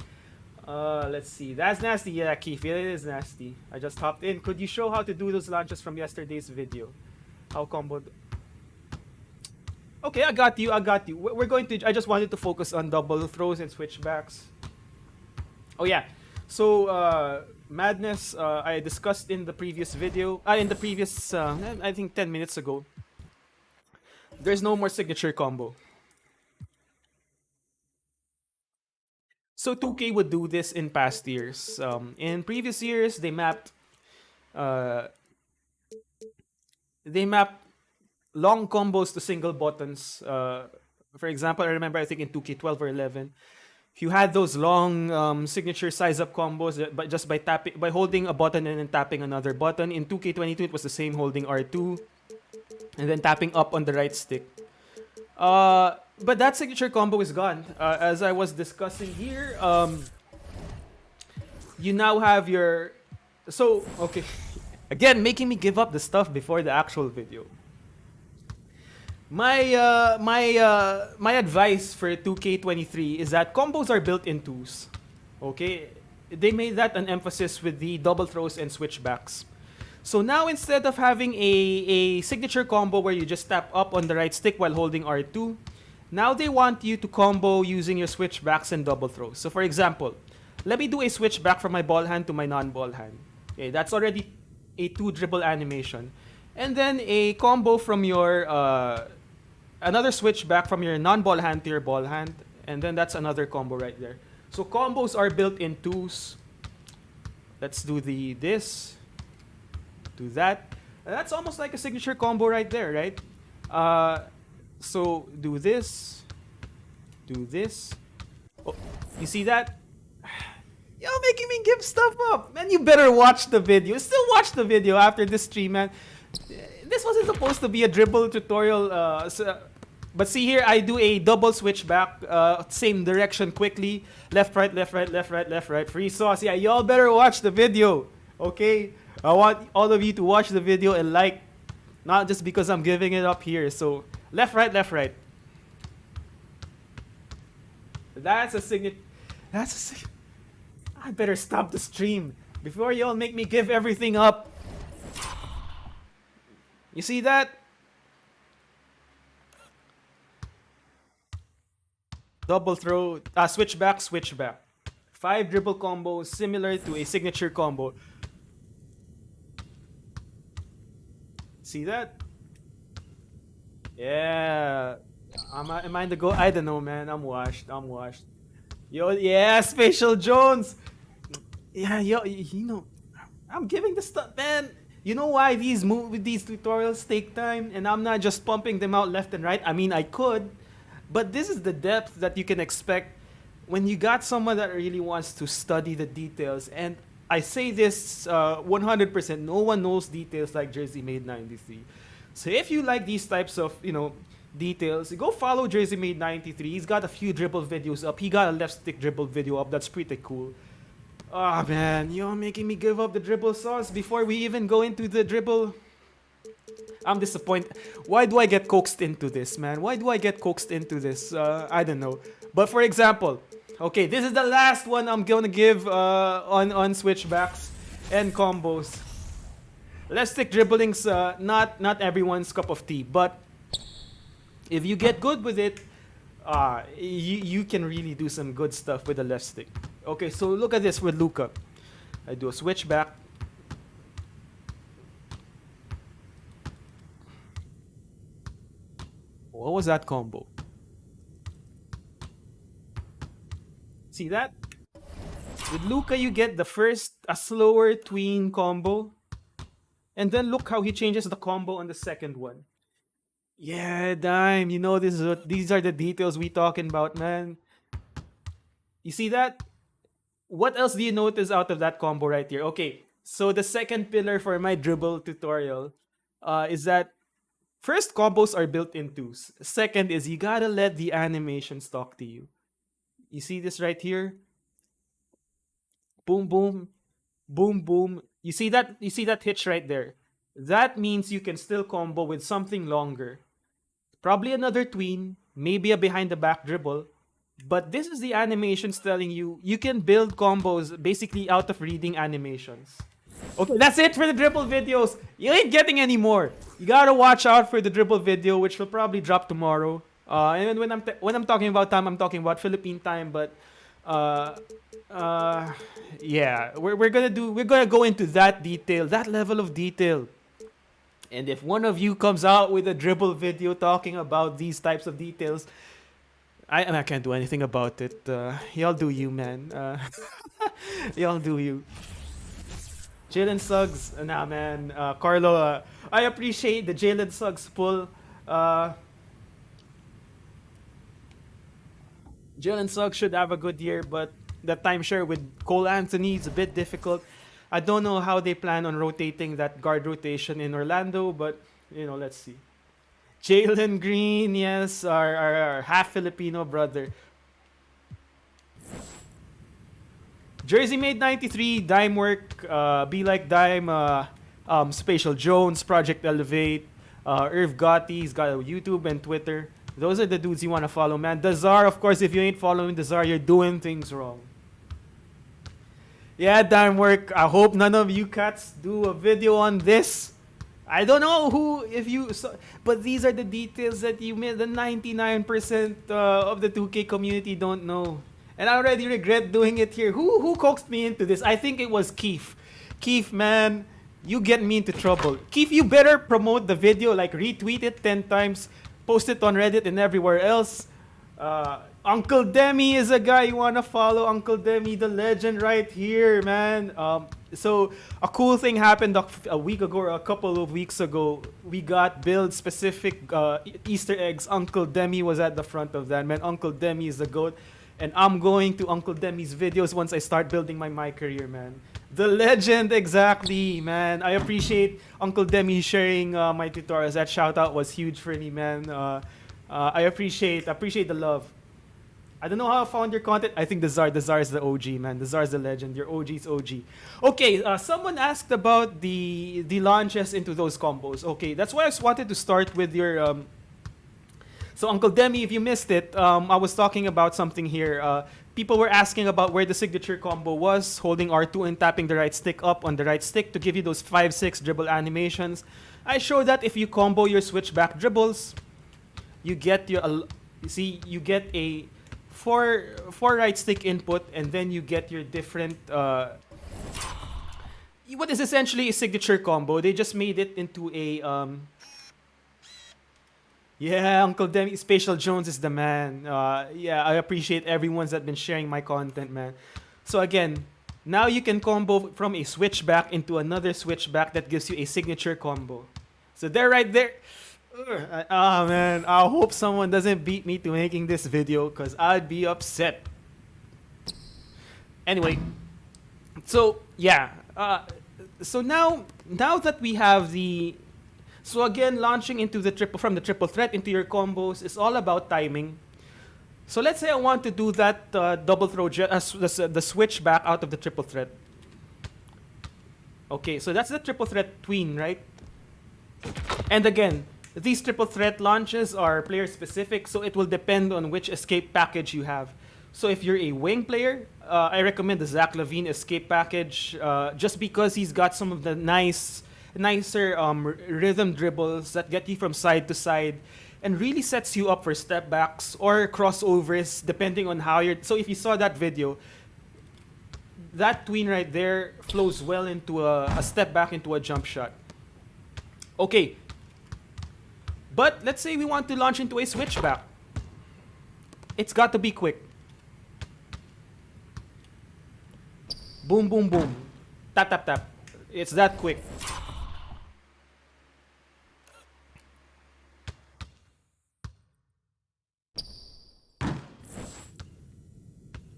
Let's see. That's nasty. Yeah, Keith, it is nasty. I just hopped in. Could you show how to do those launches from yesterday's video? How combo... Okay, I got you. We're going to... I just wanted to focus on double throws and switchbacks. Oh, yeah. So, Madness, I discussed in the previous video... I think 10 minutes ago. There's no more signature combo. So 2K would do this in past years. In previous years, they mapped long combos to single buttons. For example, I remember I think in 2K12 or 11, if you had those long signature size up combos, but just by holding a button and then tapping another button. In 2K22, it was the same, holding R2 and then tapping up on the right stick. But that signature combo is gone. As I was discussing here, you now have your... So, okay. Again, making me give up the stuff before the actual video. My advice for 2K23 is that combos are built in twos. Okay? They made that an emphasis with the double throws and switchbacks. So now instead of having a signature combo where you just tap up on the right stick while holding R2, now they want you to combo using your switchbacks and double throws. So for example, let me do a switchback from my ball hand to my non-ball hand. Okay, that's already a 2 dribble animation. And then a combo from your, another switchback from your non-ball hand to your ball hand. And then that's another combo right there. So combos are built in twos. Let's do this. Do that. That's almost like a signature combo right there, right? So do this. Oh, you see that? You're making me give stuff up. Man, you better watch the video. Still watch the video after this stream, man. This wasn't supposed to be a dribble tutorial. But see here, I do a double switchback, same direction quickly. Left, right, left, right, left, right, left, right. Free sauce. Yeah, y'all better watch the video, okay? I want all of you to watch the video and like, not just because I'm giving it up here. So left, right, left, right. That's a signature. I better stop the stream before y'all make me give everything up. You see that? Double throw, switchback, switchback. 5 dribble combos similar to a signature combo. See that? Yeah. Am I in the goal? I don't know, man. I'm washed. Yo, yeah, Spatial Jones. Yeah, yo, you know, I'm giving the stuff, man. You know why these tutorials take time, and I'm not just pumping them out left and right. I mean, I could, but this is the depth that you can expect when you got someone that really wants to study the details. And I say this 100%. No one knows details like Jersey Made 93. So if you like these types of, details, go follow Jersey Made 93. He's got a few dribble videos up. He got a left stick dribble video up. That's pretty cool. Ah, man, you're making me give up the dribble sauce before we even go into the dribble. I'm disappointed. Why do I get coaxed into this, man? Why do I get coaxed into this? I don't know. But for example, okay, this is the last one I'm gonna give on switchbacks and combos. Left stick dribbling's not everyone's cup of tea, but if you get good with it, you can really do some good stuff with the left stick. Okay, so look at this with Luka. I do a switchback. What was that combo? See that? With Luka, you get the first, a slower tween combo. And then look how he changes the combo on the second one. Yeah, Dime, you know these are the details we talking about, man. You see that? What else do you notice out of that combo right here? Okay, so the second pillar for my dribble tutorial is that first, combos are built in twos. Second is you gotta let the animations talk to you. You see this right here? Boom, boom, boom, boom. You see that hitch right there? That means you can still combo with something longer. Probably another tween, maybe a behind the back dribble. But this is the animations telling you you can build combos basically out of reading animations. Okay, that's it for the dribble videos. You ain't getting any more. You gotta watch out for the dribble video, which will probably drop tomorrow. And when I'm talking about time, I'm talking about Philippine time. But yeah, we're gonna go into that detail, that level of detail. And if one of you comes out with a dribble video talking about these types of details, I can't do anything about it. Y'all do you, man. Y'all do you. Jalen Suggs, nah, man. Carlo, I appreciate the Jalen Suggs pull. Jalen Suggs should have a good year, but the timeshare with Cole Anthony is a bit difficult. I don't know how they plan on rotating that guard rotation in Orlando, but, let's see. Jalen Green, yes, our half Filipino brother. Jersey Made 93, Dime Work, Be Like Dime, Spatial Jones, Project Elevate, Irv Gotti, he's got a YouTube and Twitter. Those are the dudes you want to follow, man. Dazar, of course, if you ain't following Dazar, you're doing things wrong. Yeah, Dime Work, I hope none of you cats do a video on this. I don't know but these are the details that the 99% of the 2K community don't know. And I already regret doing it here. Who coaxed me into this? I think it was Keith. Keith, man, you get me into trouble. Keith, you better promote the video, like retweet it 10 times, post it on Reddit and everywhere else. Uncle Demi is a guy you want to follow. Uncle Demi, the legend right here, man. So a cool thing happened a week ago or a couple of weeks ago. We got build-specific Easter eggs. Uncle Demi was at the front of that, man. Uncle Demi is the GOAT. And I'm going to Uncle Demi's videos once I start building my career, man. The legend, exactly, man. I appreciate Uncle Demi sharing my tutorials. That shout-out was huge for me, man. I appreciate the love. I don't know how I found your content. I think the Czar is the OG, man. The Czar is the legend. Your OG's OG. Okay, someone asked about the launches into those combos. Okay, that's why I just wanted to start with your. So Uncle Demi, if you missed it, I was talking about something here. People were asking about where the signature combo was, holding R2 and tapping the right stick up on the right stick to give you those 5-6 dribble animations. I showed that if you combo your switchback dribbles, you get your. You get a four right stick input, and then you get your different what is essentially a signature combo. They just made it into a yeah, Uncle Demi, Spatial Jones is the man. Yeah, I appreciate everyone's that been sharing my content, man. So again, now you can combo from a switchback into another switchback that gives you a signature combo. So they're right there. Ah, man, I hope someone doesn't beat me to making this video because I'd be upset. Anyway, so yeah, so now that we have the, so again, launching into the from the triple threat into your combos is all about timing. So let's say I want to do that double throw the switch back out of the triple threat. Okay, so that's the triple threat tween, right? And again, these triple threat launches are player specific, so it will depend on which escape package you have. So if you're a wing player, I recommend the Zach Levine escape package just because he's got some of the nicer rhythm dribbles that get you from side to side and really sets you up for step backs or crossovers depending on how you're. So if you saw that video, that tween right there flows well into a step back into a jump shot. Okay. But let's say we want to launch into a switchback. It's got to be quick. Boom, boom, boom. Tap, tap, tap. It's that quick.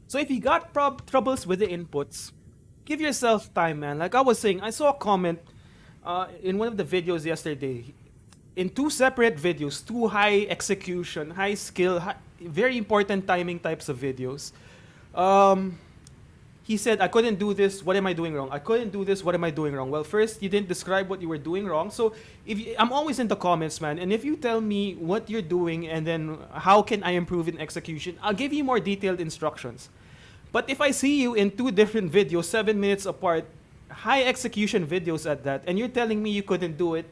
So if you got troubles with the inputs, give yourself time, man. Like I was saying, I saw a comment in one of the videos yesterday. In two separate videos, two high execution, high skill, very important timing types of videos. He said, I couldn't do this, what am I doing wrong? I couldn't do this, what am I doing wrong? Well, first, you didn't describe what you were doing wrong. So I'm always in the comments, man. And if you tell me what you're doing and then how can I improve in execution, I'll give you more detailed instructions. But if I see you in two different videos, 7 minutes apart, high execution videos at that, and you're telling me you couldn't do it,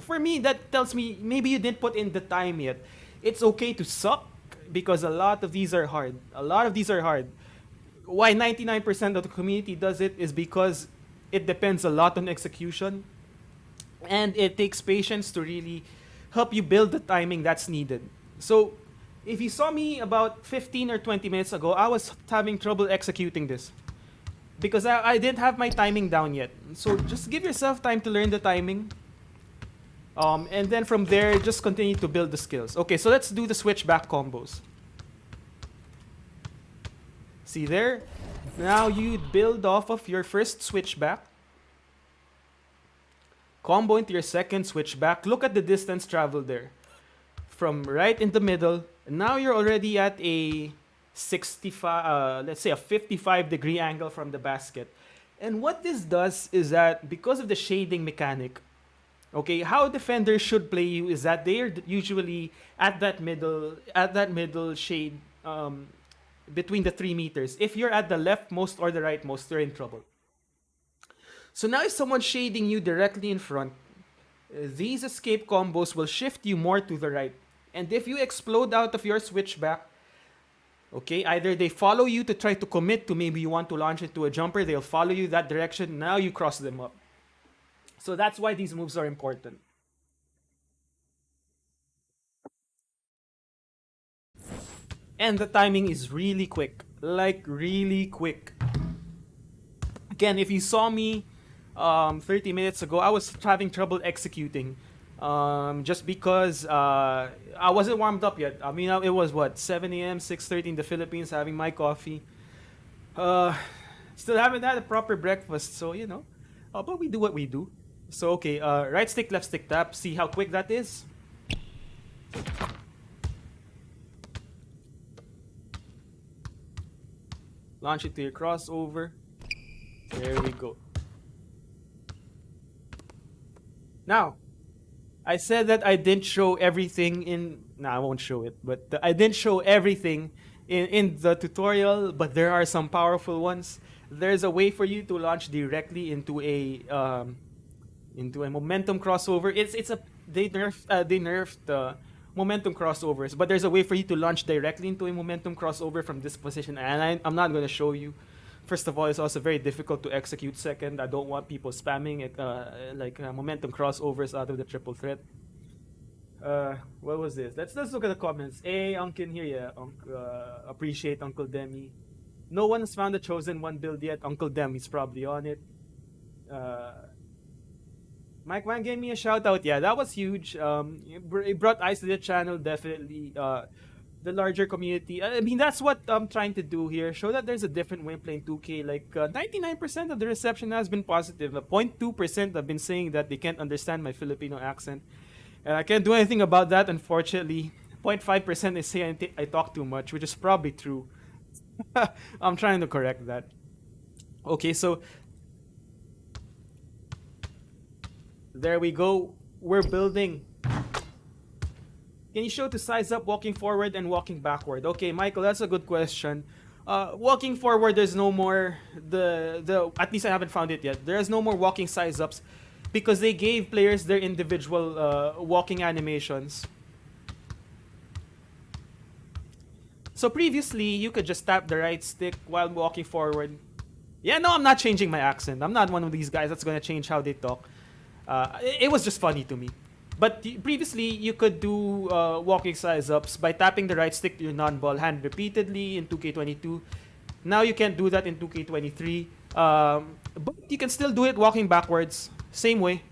for me, that tells me maybe you didn't put in the time yet. It's okay to suck because a lot of these are hard. Why 99% of the community does it is because it depends a lot on execution. And it takes patience to really help you build the timing that's needed. So if you saw me about 15 or 20 minutes ago, I was having trouble executing this because I didn't have my timing down yet. So just give yourself time to learn the timing. And then from there, just continue to build the skills. Okay, so let's do the switchback combos. See there? Now you build off of your first switchback. Combo into your second switchback. Look at the distance traveled there. From right in the middle. And now you're already at a 65, let's say a 55-degree angle from the basket. And what this does is that because of the shading mechanic, okay, how defenders should play you is that they're usually at that middle shade between the 3 meters. If you're at the leftmost or the rightmost, you're in trouble. So now if someone's shading you directly in front, these escape combos will shift you more to the right. And if you explode out of your switchback, okay, either they follow you to try to commit to maybe you want to launch into a jumper, they'll follow you that direction, now you cross them up. So that's why these moves are important. And the timing is really quick. Like, really quick. Again, if you saw me 30 minutes ago, I was having trouble executing. Just because I wasn't warmed up yet. I mean, it was what, 7 a.m., 6:30 in the Philippines, having my coffee. Still haven't had a proper breakfast, so, you know. But we do what we do. So, okay, right stick, left stick tap. See how quick that is? Launch it to your crossover. There we go. Now, I said that I didn't show everything in... No, I won't show it. But I didn't show everything in the tutorial, but there are some powerful ones. There's a way for you to launch directly into a momentum crossover. They nerfed the momentum crossovers, but there's a way for you to launch directly into a momentum crossover from this position, and I'm not going to show you. First of all, it's also very difficult to execute. Second, I don't want people spamming it, momentum crossovers out of the triple threat. What was this? Let's look at the comments. Unkin here, yeah. Appreciate Uncle Demi. No one has found the chosen one build yet. Uncle Demi's probably on it. Mike Wang gave me a shout out. Yeah, that was huge. It brought eyes to the channel, definitely. The larger community. I mean, that's what I'm trying to do here. Show that there's a different way playing 2K. Like, 99% of the reception has been positive. 0.2% have been saying that they can't understand my Filipino accent. And I can't do anything about that, unfortunately. 0.5% is saying I talk too much, which is probably true. I'm trying to correct that. Okay, so there we go. We're building. Can you show to size up walking forward and walking backward? Okay, Michael, that's a good question. Walking forward, there's no more at least I haven't found it yet. There's no more walking size ups because they gave players their individual walking animations. So previously, you could just tap the right stick while walking forward. Yeah, no, I'm not changing my accent. I'm not one of these guys that's gonna change how they talk. It was just funny to me. But previously, you could do walking size ups by tapping the right stick to your non-ball hand repeatedly in 2K22. Now you can't do that in 2K23. But you can still do it walking backwards. Same way.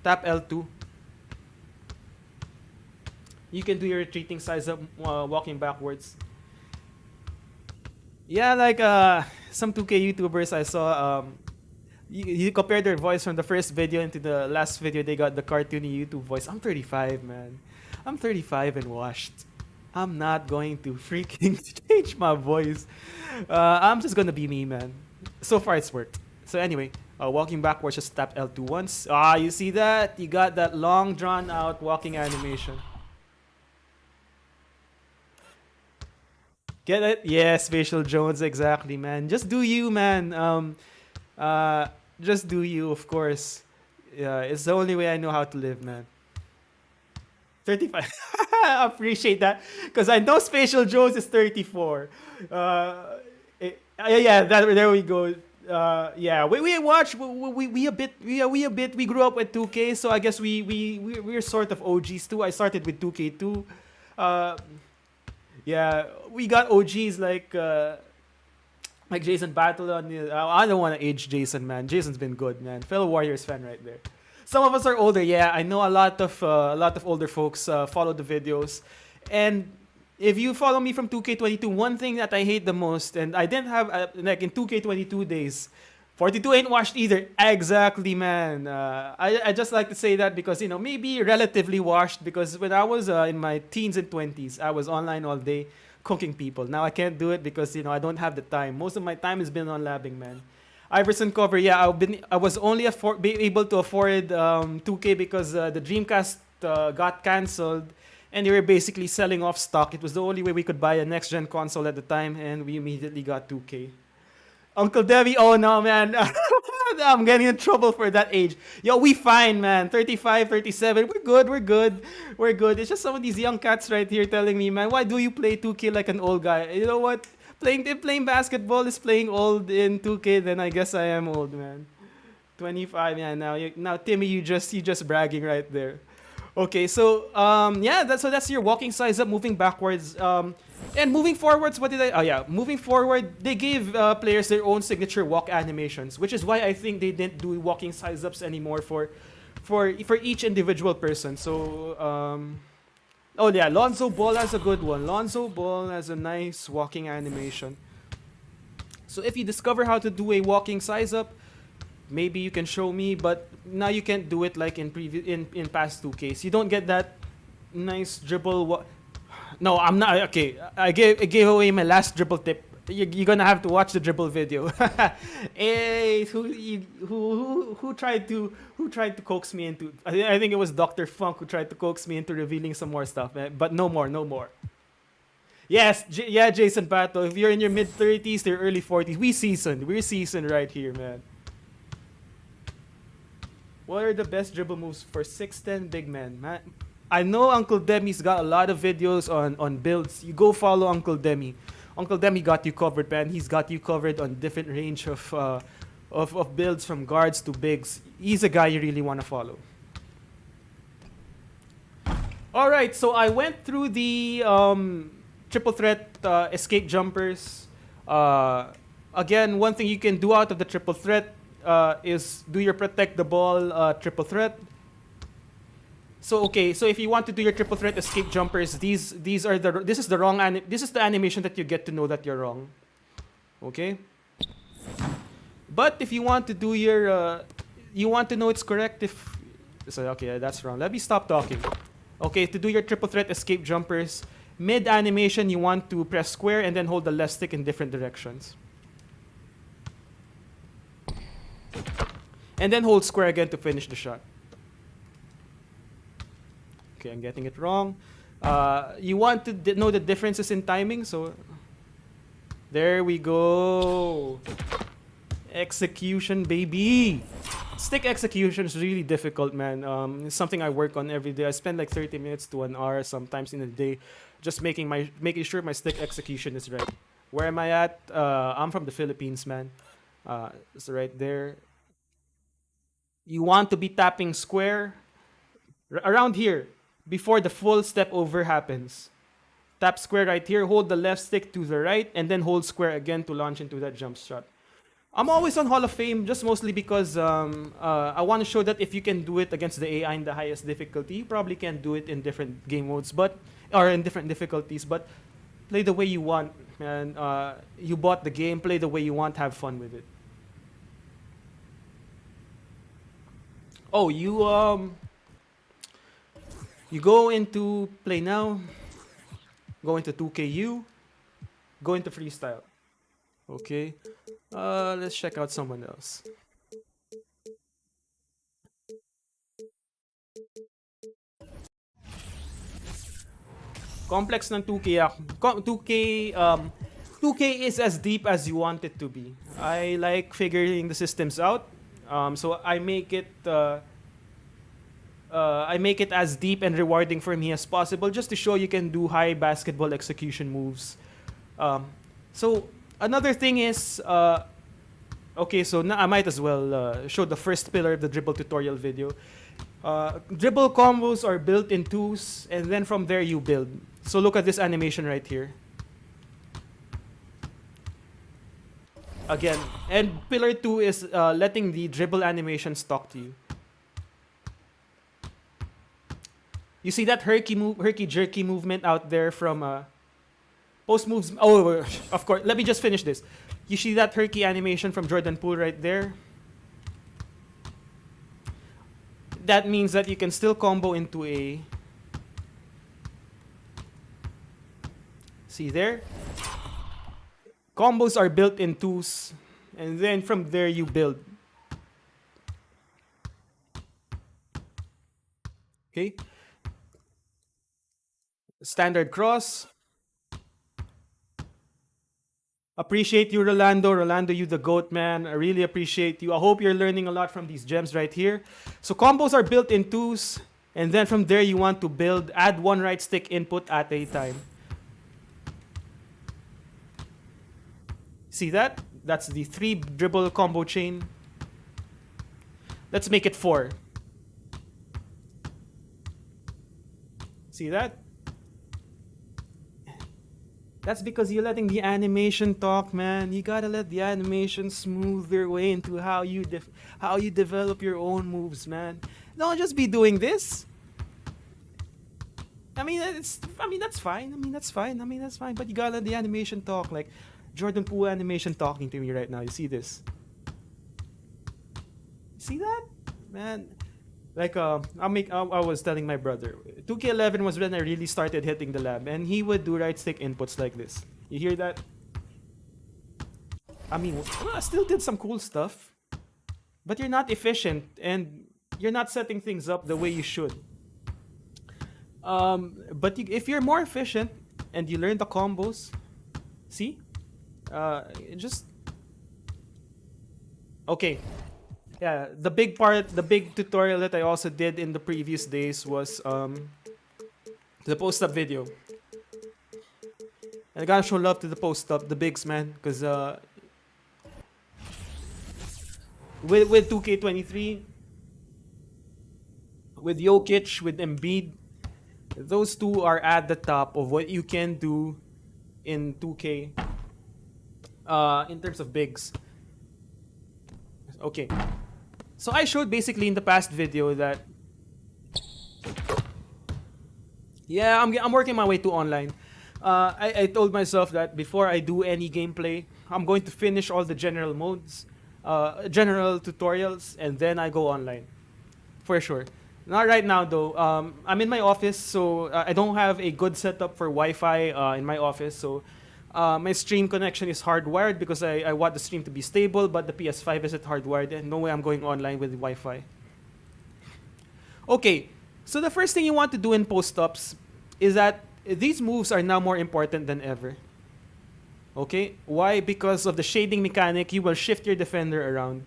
Tap L2. You can do your retreating size up walking backwards. Yeah, like some 2K YouTubers I saw, you compare their voice from the first video into the last video, they got the cartoony YouTube voice. I'm 35, man. I'm 35 and washed. I'm not going to freaking change my voice. I'm just gonna be me, man. So far it's worked. So anyway, walking backwards, just tap L2 once. You see that? You got that long drawn out walking animation. Get it? Yes, Spatial Jones, exactly, man. Just do you, man. Just do you, of course. Yeah, it's the only way I know how to live, man. 35. I appreciate that, because I know Spatial Jones is 34. Yeah, there we go. Yeah, we watch. We grew up with 2K, so I guess we're sort of OGs too. I started with 2K2. Yeah, we got OGs like Jason Battle on the... I don't want to age Jason, man. Jason's been good, man. Fellow Warriors fan right there. Some of us are older. Yeah, I know a lot of older folks follow the videos, and if you follow me from 2K22, one thing that I hate the most, and I didn't have like in 2K22 days, 42 ain't washed either. Exactly, man. I just like to say that because, you know, maybe relatively washed, because when I was in my teens and 20s, I was online all day cooking people. Now I can't do it because, you know, I don't have the time. Most of my time has been on labbing, man. Iverson cover, yeah, I was only able to afford 2K because the Dreamcast got cancelled, and they were basically selling off stock. It was the only way we could buy a next-gen console at the time, and we immediately got 2K. Uncle Debbie, oh no, man. I'm getting in trouble for that age. Yo, we fine, man. 35, 37. We're good. It's just some of these young cats right here telling me, man, why do you play 2K like an old guy? You know what? Playing basketball is playing old in 2K, then I guess I am old, man. 25, yeah, now Timmy, you just bragging right there. Okay, so yeah, that's your walking size up, moving backwards. And moving forwards, what did I... Oh yeah, moving forward, they gave players their own signature walk animations, which is why I think they didn't do walking size ups anymore for each individual person. So oh yeah, Lonzo Ball has a good one. Lonzo Ball has a nice walking animation. So if you discover how to do a walking size up, maybe you can show me, but now you can't do it like in past 2Ks. You don't get that nice dribble. No, I'm not. Okay, I gave away my last dribble tip You're gonna have to watch the dribble video. Hey, who tried to coax me into? I think it was Dr. Funk who tried to coax me into revealing some more stuff, man. But no more, no more. Yes, yeah, Jason Pato. If you're in your mid-30s to your early 40s, we're seasoned right here, man. What are the best dribble moves for 6'10" big men, man? I know Uncle Demi's got a lot of videos on builds. You go follow Uncle Demi. Uncle Demi got you covered, man. He's got you covered on different range of builds from guards to bigs. He's a guy you really want to follow. All right, so I went through the triple threat escape jumpers. Again, one thing you can do out of the triple threat is do your protect the ball triple threat. So okay, so if you want to do your triple threat escape jumpers, this is the animation that you get to know that you're wrong. Okay? But if you want to do your you want to know it's correct okay, that's wrong. Let me stop talking. Okay, to do your triple threat escape jumpers, mid animation you want to press square and then hold the left stick in different directions. And then hold square again to finish the shot. Okay, I'm getting it wrong. You want to know the differences in timing, so there we go. Execution, baby. Stick execution is really difficult, man. It's something I work on every day. I spend like 30 minutes to an hour sometimes in a day just making sure my stick execution is right. Where am I at? I'm from the Philippines, man. It's right there. You want to be tapping square around here before the full step over happens. Tap square right here, hold the left stick to the right, and then hold square again to launch into that jump shot. I'm always on Hall of Fame just mostly because I want to show that if you can do it against the AI in the highest difficulty, you probably can do it in different game modes, or in different difficulties, but play the way you want, man. You bought the game, play the way you want, have fun with it. Oh, you go into play now, go into 2KU, go into freestyle. Okay, let's check out someone else. Complex ng 2K. 2K is as deep as you want it to be. I like figuring the systems out, so I make it as deep and rewarding for me as possible, just to show you can do high basketball execution moves. So another thing is, okay, so now I might as well show the first pillar of the dribble tutorial video. Dribble combos are built in twos, and then from there you build. So look at this animation right here. Again, and pillar 2 is letting the dribble animations talk to you. You see that herky jerky movement out there from post moves? Oh, of course. Let me just finish this. You see that herky animation from Jordan Poole right there? That means that you can still combo into a... See there? Combos are built in twos, and then from there you build. Okay? Standard cross. Appreciate you, Rolando. Rolando, you the GOAT, man. I really appreciate you. I hope you're learning a lot from these gems right here. So combos are built in twos, and then from there you want to build, add one right stick input at a time. See that? That's the 3 dribble combo chain. Let's make it 4. See that? That's because you're letting the animation talk, man. You gotta let the animation smooth their way into how you develop your own moves, man. Don't just be doing this. I mean, that's fine. That's fine. But you gotta let the animation talk, like Jordan Poole animation talking to me right now. You see this? See that, man? Like I was telling my brother, 2K11 was when I really started hitting the lab, and he would do right stick inputs like this. You hear that? I mean, I still did some cool stuff, but you're not efficient and you're not setting things up the way you should. But if you're more efficient and you learn the combos, see, just okay. Yeah, the big part, the big tutorial that I also did in the previous days was the post-up video. And I gotta show love to the post-up, the bigs, man, because with 2K23, with Jokic, with Embiid, those two are at the top of what you can do in 2K in terms of bigs. Okay. So I showed basically in the past video that yeah, I'm working my way to online. I told myself that before I do any gameplay, I'm going to finish all the general modes, general tutorials, and then I go online. For sure. Not right now though. I'm in my office, so I don't have a good setup for Wi-Fi in my office. So my stream connection is hardwired because I want the stream to be stable, but the PS5 isn't hardwired, and no way I'm going online with Wi-Fi. Okay, so the first thing you want to do in post-ups is that these moves are now more important than ever. Okay, why? Because of the shading mechanic, you will shift your defender around.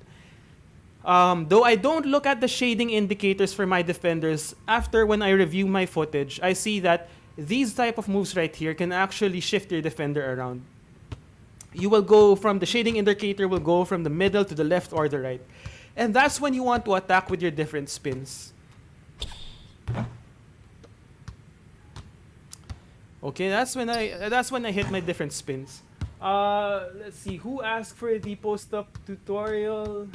Though I don't look at the shading indicators for my defenders, after when I review my footage, I see that these type of moves right here can actually shift your defender around. You will go from the shading indicator will go from the middle to the left or the right. And that's when you want to attack with your different spins. Okay, that's when I hit my different spins. Let's see, who asked for the post-up tutorial?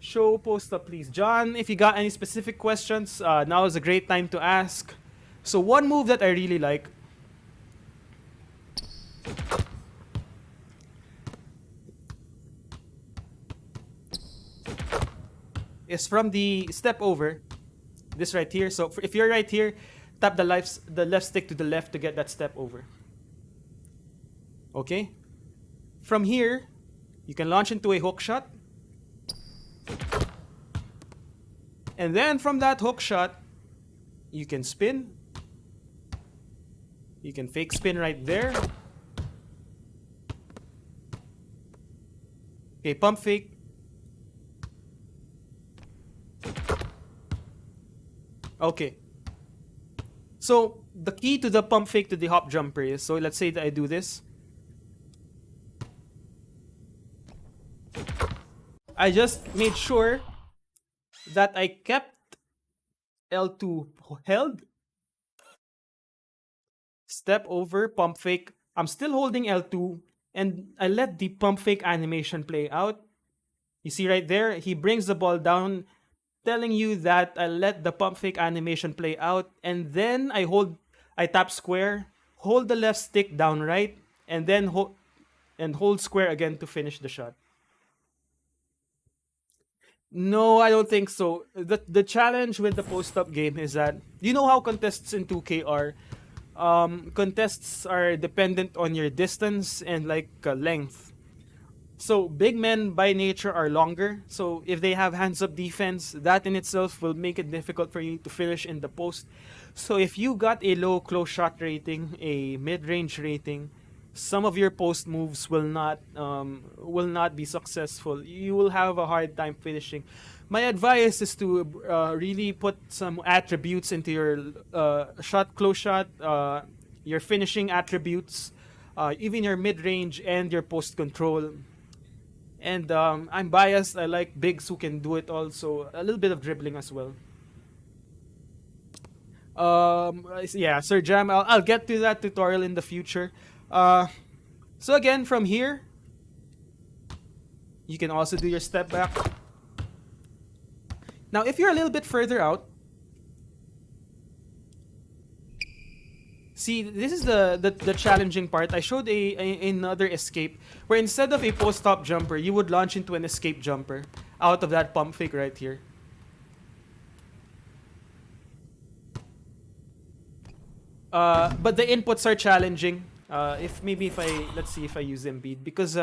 Show post-up, please. John, if you got any specific questions, now is a great time to ask. So one move that I really like is from the step over. This right here. So if you're right here, tap the left stick to the left to get that step over. Okay? From here, you can launch into a hook shot. And then from that hook shot, you can spin. You can fake spin right there. Okay, pump fake. Okay. So the key to the pump fake to the hop jumper is, so let's say that I do this. I just made sure that I kept L2 held. Step over, pump fake. I'm still holding L2 and I let the pump fake animation play out. You see right there, he brings the ball down, telling you that I let the pump fake animation play out, and then I tap square, hold the left stick down right, and then hold square again to finish the shot. No, I don't think so. The challenge with the post-up game is that, you know how contests in 2K are? Contests are dependent on your distance and length. So big men by nature are longer. So if they have hands-up defense, that in itself will make it difficult for you to finish in the post. So if you got a low close shot rating, a mid-range rating, some of your post moves will not be successful. You will have a hard time finishing. My advice is to really put some attributes into your close shot, your finishing attributes, even your mid-range and your post control. And I'm biased. I like bigs who can do it also. A little bit of dribbling as well. Yeah, Sir Jam, I'll get to that tutorial in the future. So again, from here, you can also do your step back. Now, if you're a little bit further out, see, this is the challenging part. I showed another escape where instead of a post-up jumper, you would launch into an escape jumper out of that pump fake right here. But the inputs are challenging. Let's see if I use Embiid, because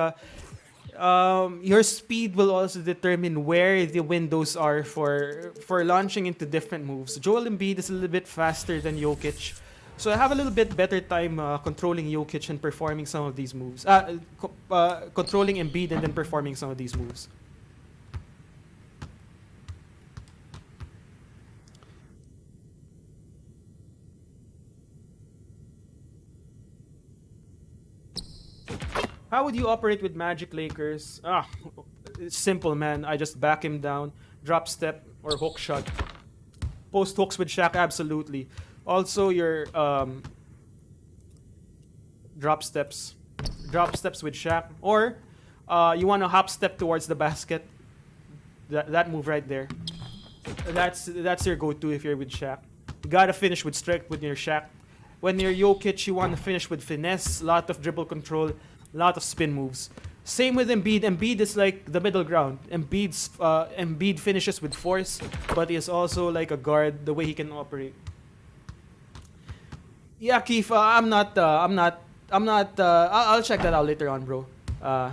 your speed will also determine where the windows are for launching into different moves. Joel Embiid is a little bit faster than Jokic, so I have a little bit better time controlling Jokic and performing some of these moves. Controlling Embiid and then performing some of these moves. How would you operate with Magic Lakers? It's simple, man. I just back him down, drop step or hook shot. Post hooks with Shaq, absolutely. Also, your drop steps with Shaq, or you want to hop step towards the basket. That move right there. That's your go-to if you're with Shaq. You gotta finish with strength with your Shaq. When you're Jokic, you want to finish with finesse, lot of dribble control, lot of spin moves. Same with Embiid. Embiid is like the middle ground. Embiid finishes with force, but he is also like a guard the way he can operate. Yeah, Keith, I'll check that out later on, bro. I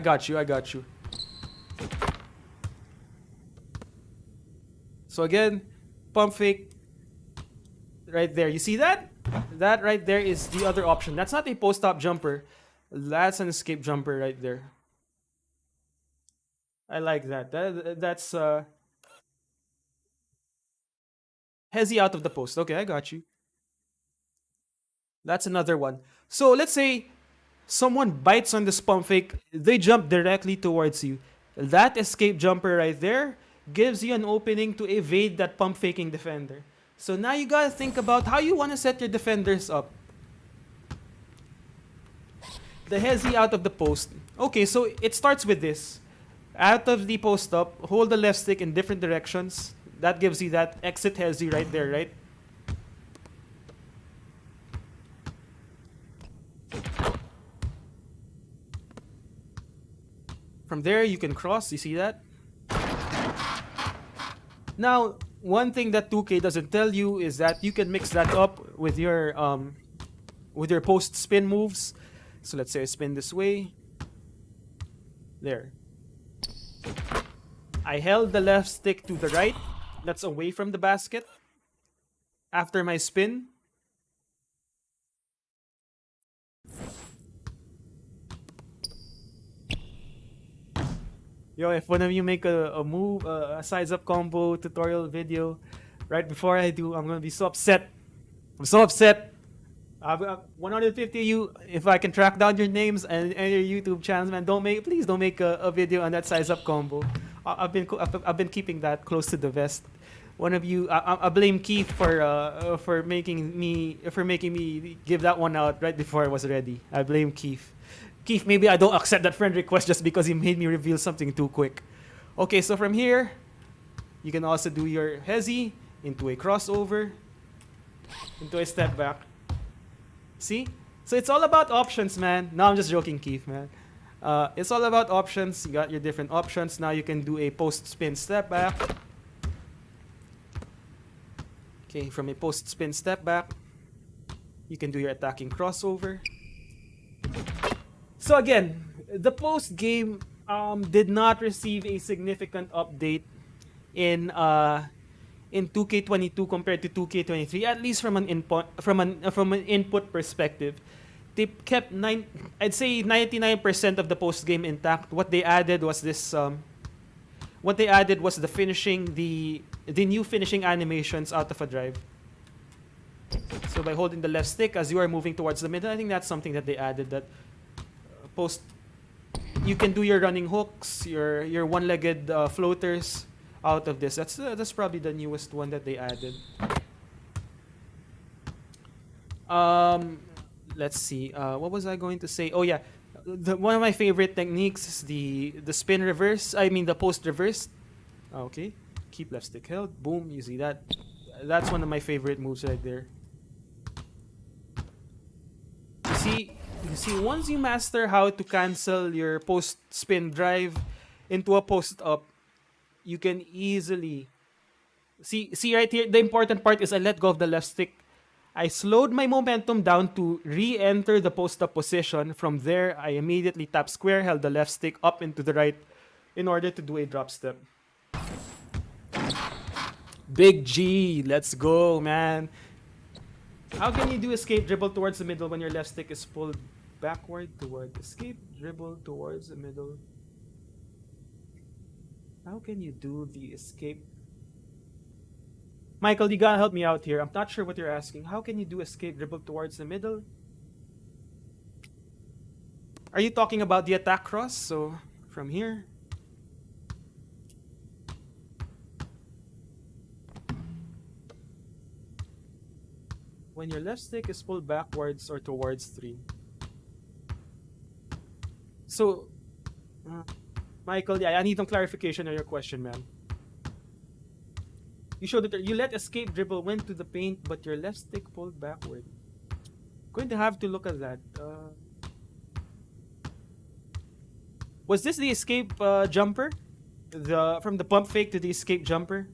got you. So again, pump fake right there. You see that? That right there is the other option. That's not a post-up jumper. That's an escape jumper right there. I like that. That's Hesi out of the post. Okay, I got you. That's another one. So let's say someone bites on this pump fake, they jump directly towards you. That escape jumper right there gives you an opening to evade that pump faking defender. So now you gotta think about how you wanna set your defenders up. The Hesi out of the post. Okay, so it starts with this. Out of the post up, hold the left stick in different directions. That gives you that exit Hesi right there, right? From there, you can cross. You see that? Now, one thing that 2K doesn't tell you is that you can mix that up with your post spin moves. So let's say I spin this way. There. I held the left stick to the right. That's away from the basket. After my spin. Yo, if one of you make a move, a size up combo tutorial video, right before I do, I'm gonna be so upset. I'm so upset. 150 of you, if I can track down your names and your YouTube channels, man, please don't make a video on that size up combo. I've been keeping that close to the vest. One of you, I blame Keith for making me give that one out right before I was ready. I blame Keith. Keith, maybe I don't accept that friend request just because he made me reveal something too quick. Okay, so from here, you can also do your Hesi into a crossover, into a step back. See? So it's all about options, man. No, I'm just joking, Keith, man. It's all about options. You got your different options. Now you can do a post spin step back. Okay, from a post spin step back, you can do your attacking crossover. So again, the post game did not receive a significant update in 2K22 compared to 2K23, at least from an input perspective. They kept I'd say 99% of the post game intact. What they added was this. What they added was the finishing, the new finishing animations out of a drive. So by holding the left stick as you are moving towards the middle, I think that's something that they added. That post, you can do your running hooks, your one-legged floaters out of this. That's probably the newest one that they added. Let's see. What was I going to say? Oh yeah, one of my favorite techniques is the spin reverse. I mean the post reverse. Okay, keep left stick held. Boom. You see that? That's one of my favorite moves right there. You see, once you master how to cancel your post spin drive into a post up, you can easily see right here. The important part is I let go of the left stick. I slowed my momentum down to re-enter the post-up position. From there, I immediately tapped square, held the left stick up into the right in order to do a drop step. Big G, let's go, man. How can you do escape dribble towards the middle when your left stick is pulled backward toward escape dribble towards the middle? How can you do the escape? Michael, you gotta help me out here. I'm not sure what you're asking. How can you do escape dribble towards the middle? Are you talking about the attack cross? So, from here. When your left stick is pulled backwards or towards 3. So, Michael, yeah, I need some clarification on your question, man. You showed that you let escape dribble went to the paint, but your left stick pulled backward. Going to have to look at that. Was this the escape jumper? From the pump fake to the escape jumper?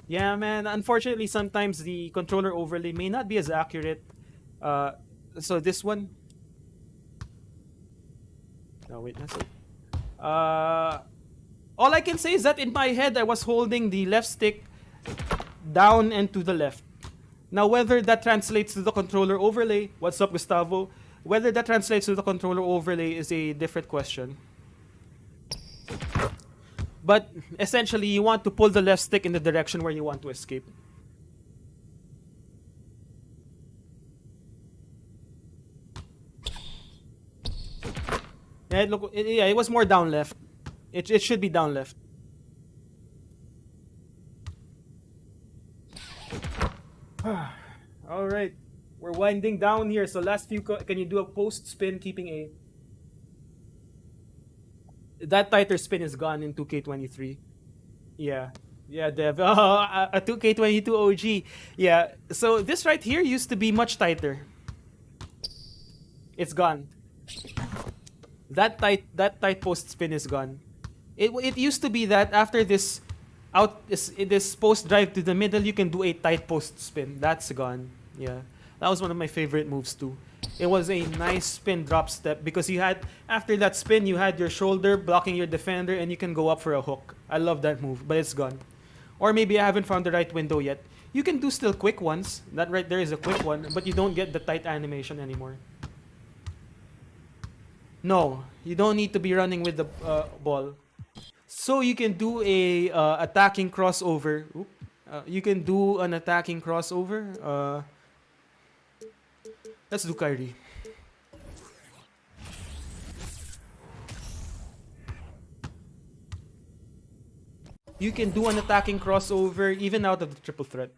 Yeah, man. Unfortunately, sometimes the controller overlay may not be as accurate. So this one. No, wait. That's it. All I can say is that in my head, I was holding the left stick down and to the left. Now, whether that translates to the controller overlay, what's up, Gustavo? Whether that translates to the controller overlay is a different question. But essentially, you want to pull the left stick in the direction where you want to escape. Yeah, look, it was more down left. It should be down left. All right, we're winding down here. So last few, can you do a post spin keeping a? That tighter spin is gone in 2K23. Yeah, Dev. A 2K22 OG. Yeah. So this right here used to be much tighter. It's gone. That tight post spin is gone. It used to be that after this this post drive to the middle, you can do a tight post spin. That's gone. Yeah, that was one of my favorite moves too. It was a nice spin drop step because you had after that spin you had your shoulder blocking your defender and you can go up for a hook. I love that move, but it's gone. Or maybe I haven't found the right window yet. You can do still quick ones. That right there is a quick one, but you don't get the tight animation anymore. No, you don't need to be running with the ball. So you can do a attacking crossover. You can do an attacking crossover. Let's do Kyrie. You can do an attacking crossover even out of the triple threat.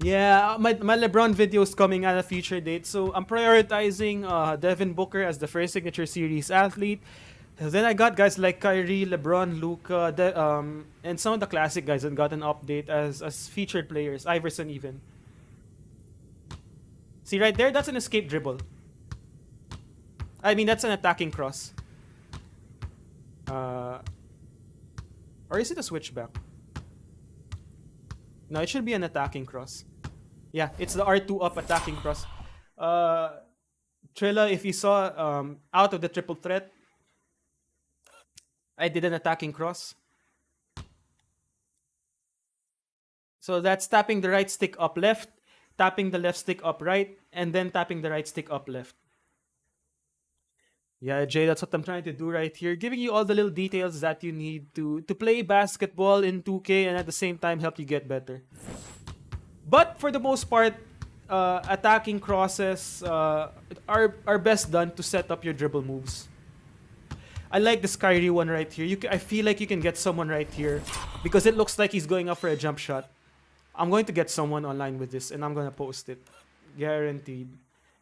Yeah, my LeBron video is coming at a future date, so I'm prioritizing Devin Booker as the first signature series athlete. Then I got guys like Kyrie, LeBron, Luka, and some of the classic guys that got an update as featured players. Iverson even. See right there, that's an escape dribble. I mean, that's an attacking cross. Or is it a switchback? No, it should be an attacking cross. Yeah, it's the R2 up attacking cross. Trilla, if you saw out of the triple threat, I did an attacking cross. So that's tapping the right stick up left, tapping the left stick up right, and then tapping the right stick up left. Yeah, Jay, that's what I'm trying to do right here. Giving you all the little details that you need to play basketball in 2K and at the same time help you get better. But for the most part, attacking crosses are best done to set up your dribble moves. I like this Kyrie one right here. I feel like you can get someone right here because it looks like he's going up for a jump shot. I'm going to get someone online with this and I'm going to post it. Guaranteed.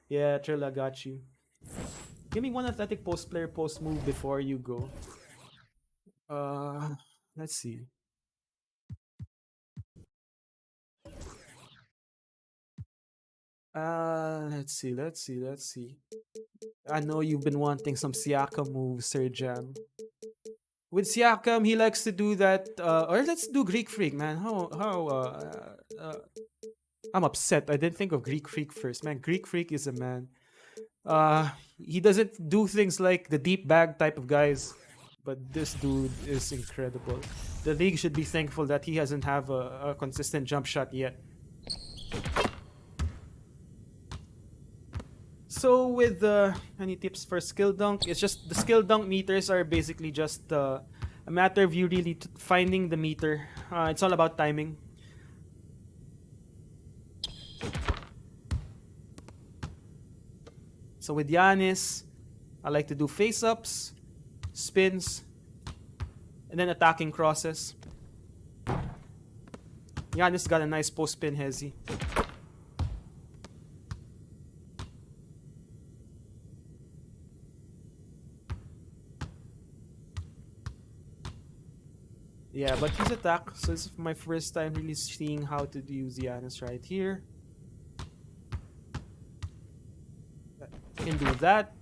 Yeah, Trilla got you. Give me one athletic post player post move before you go. Let's see. Let's see. I know you've been wanting some Siaka moves, Sir Jam. With Siakam, he likes to do that. Or let's do Greek Freak, man. I'm upset. I didn't think of Greek Freak first, man. Greek Freak is a man. He doesn't do things like the deep bag type of guys, but this dude is incredible. The league should be thankful that he doesn't have a consistent jump shot yet. So with any tips for skill dunk? It's just the skill dunk meters are basically just a matter of you really finding the meter. It's all about timing. So with Giannis, I like to do face-ups, spins, and then attacking crosses. Giannis got a nice post-spin Hesi. Yeah, but his attack, so this is my first time really seeing how to use Giannis right here. You can do that.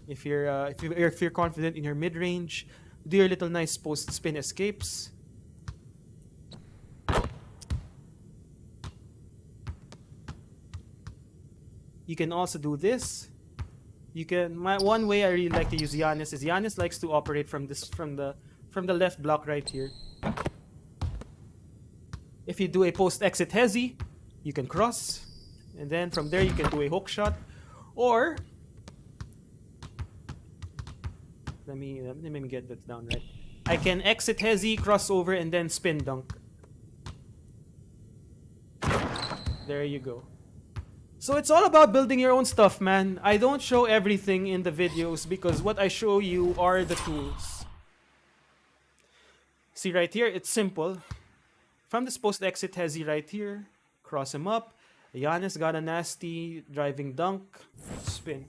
If you're confident in your mid-range, do your little nice post spin escapes. You can also do this. You can one way I really like to use Giannis is Giannis likes to operate from the left block right here. If you do a post exit Hesi, you can cross, and then from there you can do a hook shot, or let me get that down right. I can exit Hesi, crossover, and then spin dunk. There you go. So it's all about building your own stuff, man. I don't show everything in the videos because what I show you are the tools. See right here, it's simple. From this post exit Hesi right here, cross him up. Giannis got a nasty driving dunk, spin.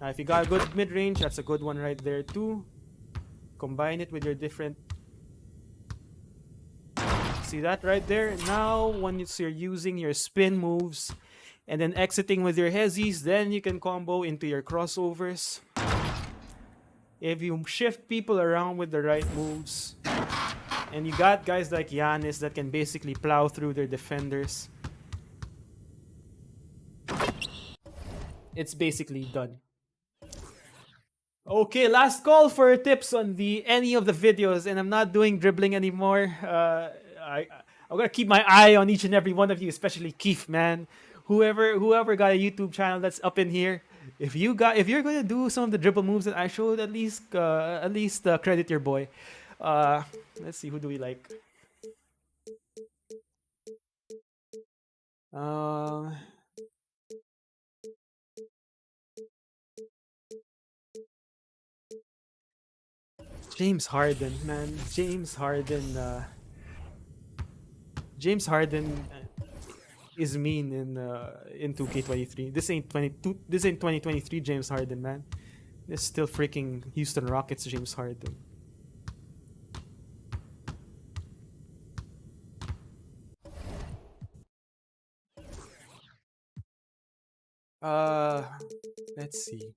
Now if you got a good mid-range, that's a good one right there too. Combine it with your different... See that right there? Now once you're using your spin moves and then exiting with your Hesis, then you can combo into your crossovers. If you shift people around with the right moves, and you got guys like Giannis that can basically plow through their defenders, it's basically done. Okay, last call for tips on any of the videos, and I'm not doing dribbling anymore. I'm gonna keep my eye on each and every one of you, especially Keith, man. Whoever got a YouTube channel that's up in here, if you're gonna do some of the dribble moves that I showed, at least credit your boy. Let's see, who do we like? James Harden, man. James Harden is mean in 2K23. This ain't 2023 James Harden, man. This is still freaking Houston Rockets James Harden. Let's see.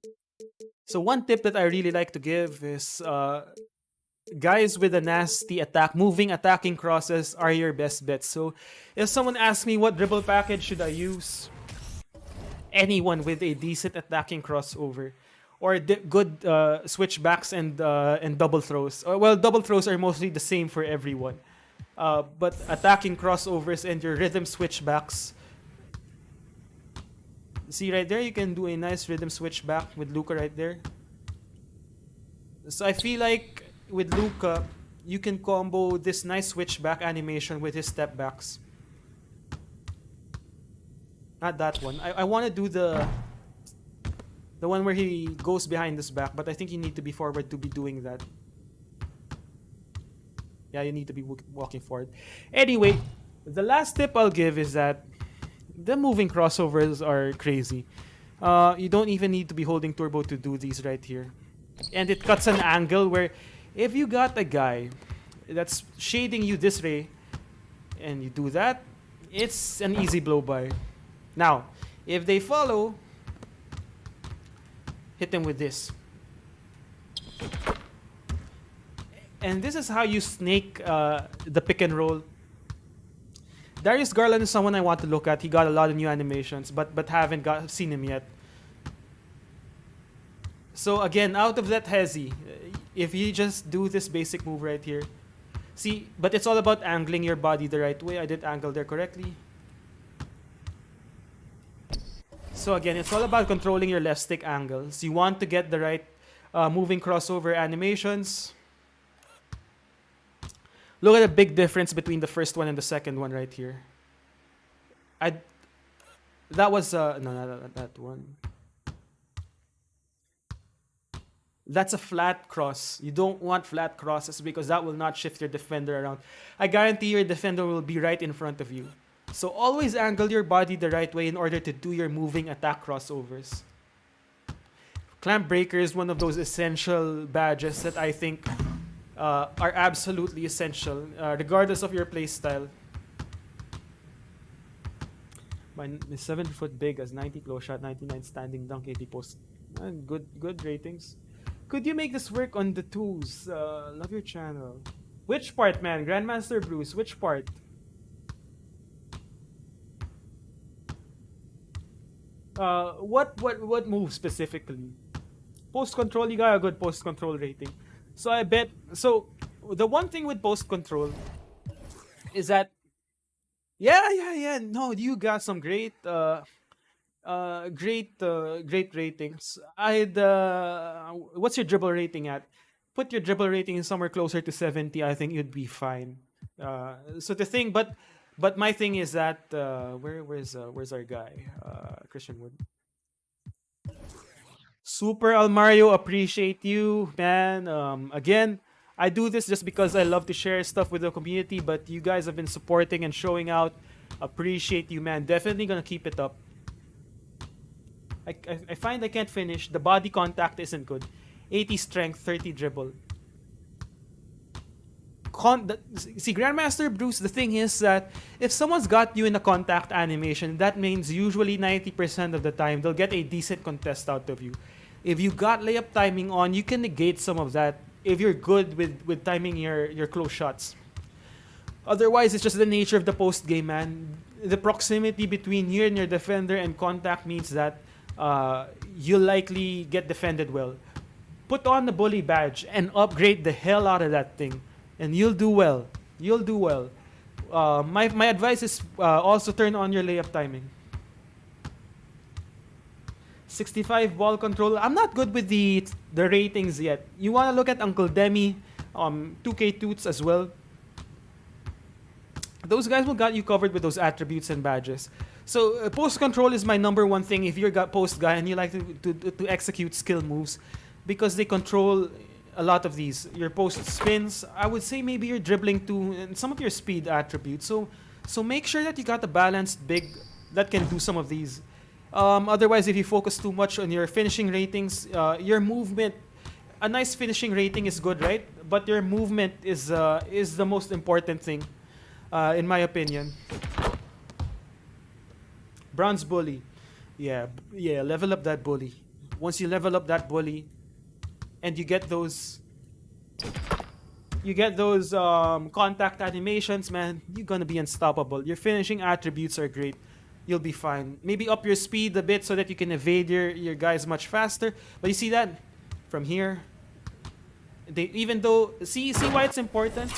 So one tip that I really like to give is guys with a nasty attacking crosses are your best bet. So if someone asks me what dribble package should I use, anyone with a decent attacking crossover or good switchbacks and double throws. Well, double throws are mostly the same for everyone. But attacking crossovers and your rhythm switchbacks. See right there, you can do a nice rhythm switchback with Luka right there. So I feel like with Luka, you can combo this nice switchback animation with his step backs. Not that one. I want to do the one where he goes behind his back, but I think you need to be forward to be doing that. Yeah, you need to be walking forward. Anyway, the last tip I'll give is that the moving crossovers are crazy. You don't even need to be holding turbo to do these right here. And it cuts an angle where if you got a guy that's shading you this way and you do that, it's an easy blow by. Now, if they follow, hit him with this. And this is how you snake the pick and roll. Darius Garland is someone I want to look at. He got a lot of new animations, but haven't seen him yet. So again, out of that Hesi, if you just do this basic move right here, see, but it's all about angling your body the right way. I did angle there correctly. So again, it's all about controlling your left stick angles. You want to get the right moving crossover animations. Look at the big difference between the first one and the second one right here. That was no, not that one. That's a flat cross. You don't want flat crosses because that will not shift your defender around. I guarantee your defender will be right in front of you. So always angle your body the right way in order to do your moving attack crossovers. Clamp breaker is one of those essential badges that I think are absolutely essential, regardless of your playstyle. My 7 foot big as 90 close shot, 99 standing dunk, 80 post. Good ratings. Could you make this work on the twos? Love your channel. Which part, man? Grandmaster Bruce, which part? What move specifically? Post control, you got a good post control rating. So I bet. So the one thing with post control is that, yeah. No, you got some great ratings. What's your dribble rating at? Put your dribble rating somewhere closer to 70. I think you'd be fine. So the thing, but my thing is that where's our guy, Christian Wood? Super Almario, appreciate you, man. Again, I do this just because I love to share stuff with the community, but you guys have been supporting and showing out. Appreciate you, man. Definitely gonna keep it up. I find I can't finish. The body contact isn't good. 80 strength, 30 dribble. See, Grandmaster Bruce, the thing is that if someone's got you in a contact animation, that means usually 90% of the time they'll get a decent contest out of you. If you got layup timing on, you can negate some of that if you're good with timing your close shots. Otherwise, it's just the nature of the post game, man. The proximity between you and your defender and contact means that you'll likely get defended well. Put on the bully badge and upgrade the hell out of that thing, and you'll do well. You'll do well. My advice is also turn on your layup timing. 65 ball control. I'm not good with the ratings yet. You want to look at Uncle Demi, 2K Toots as well. Those guys will got you covered with those attributes and badges. So post control is my number one thing if you're a post guy and you like to execute skill moves, because they control a lot of these. Your post spins, I would say maybe you're dribbling too, and some of your speed attributes. So make sure that you got the balanced big that can do some of these. Otherwise, if you focus too much on your finishing ratings, your movement, a nice finishing rating is good, right? But your movement is the most important thing, in my opinion. Bronze bully, yeah, level up that bully. Once you level up that bully, and you get those contact animations, man, you're gonna be unstoppable. Your finishing attributes are great. You'll be fine. Maybe up your speed a bit so that you can evade your guys much faster. But you see that from here, even though see why it's important.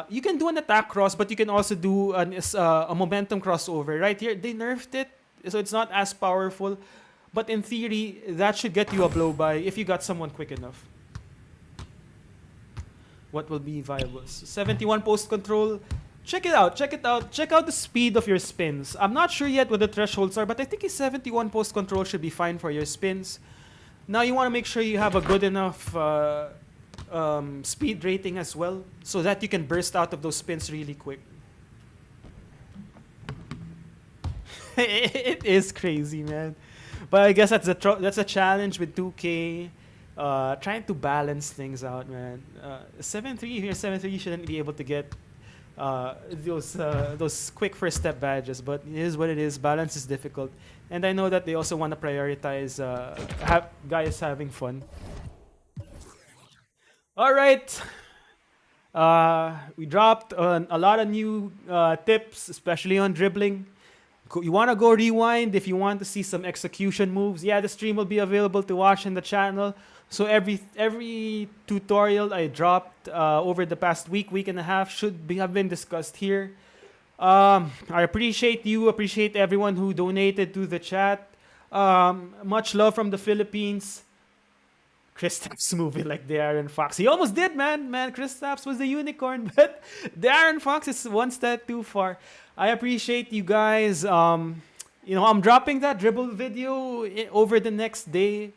You can do an attack cross, but you can also do a momentum crossover. Right here, they nerfed it, so it's not as powerful. But in theory, that should get you a blow by if you got someone quick enough. What will be viable? 71 post control. Check it out. Check out the speed of your spins. I'm not sure yet what the thresholds are, but I think a 71 post control should be fine for your spins. Now you want to make sure you have a good enough speed rating as well, so that you can burst out of those spins really quick. It is crazy, man. But I guess that's a challenge with 2K. Trying to balance things out, man. 7-3 here, 7-3 you shouldn't be able to get those quick first step badges. But it is what it is. Balance is difficult, and I know that they also want to prioritize guys having fun. All right. We dropped a lot of new tips, especially on dribbling. You want to go rewind if you want to see some execution moves. Yeah, the stream will be available to watch in the channel. So every tutorial I dropped over the past week and a half have been discussed here. I appreciate everyone who donated to the chat. Much love from the Philippines. Kristaps moving like the Aaron Fox. He almost did, man. Kristaps was the unicorn, but the Aaron Fox is one step too far. I appreciate you guys. I'm dropping that dribble video over the next day,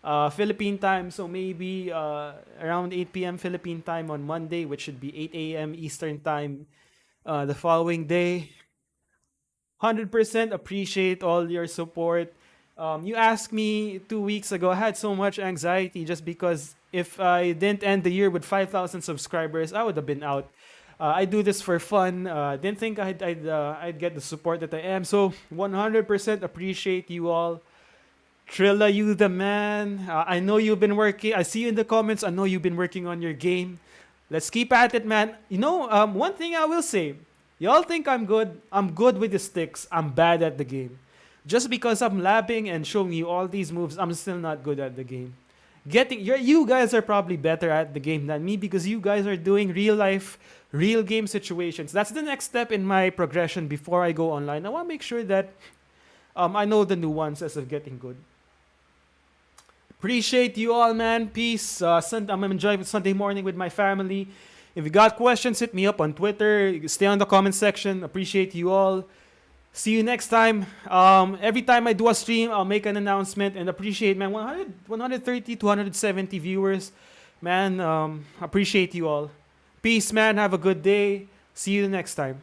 Philippine time. So maybe around 8 p.m. Philippine time on Monday, which should be 8 a.m. Eastern time the following day. 100% appreciate all your support. You asked me 2 weeks ago. I had so much anxiety just because if I didn't end the year with 5,000 subscribers, I would have been out. I do this for fun. Didn't think I'd get the support that I am. So 100% appreciate you all. Trilla, you the man. I know you've been working. I see you in the comments. I know you've been working on your game. Let's keep at it, man. One thing I will say. Y'all think I'm good. I'm good with the sticks. I'm bad at the game. Just because I'm labbing and showing you all these moves, I'm still not good at the game. You guys are probably better at the game than me because you guys are doing real life, real game situations. That's the next step in my progression before I go online. I want to make sure that I know the nuances of getting good. Appreciate you all, man. Peace. I'm enjoying Sunday morning with my family. If you got questions, hit me up on Twitter. Stay on the comment section. Appreciate you all. See you next time. Every time I do a stream, I'll make an announcement and appreciate, man, 130 to 170 viewers. Man, appreciate you all. Peace, man. Have a good day. See you next time.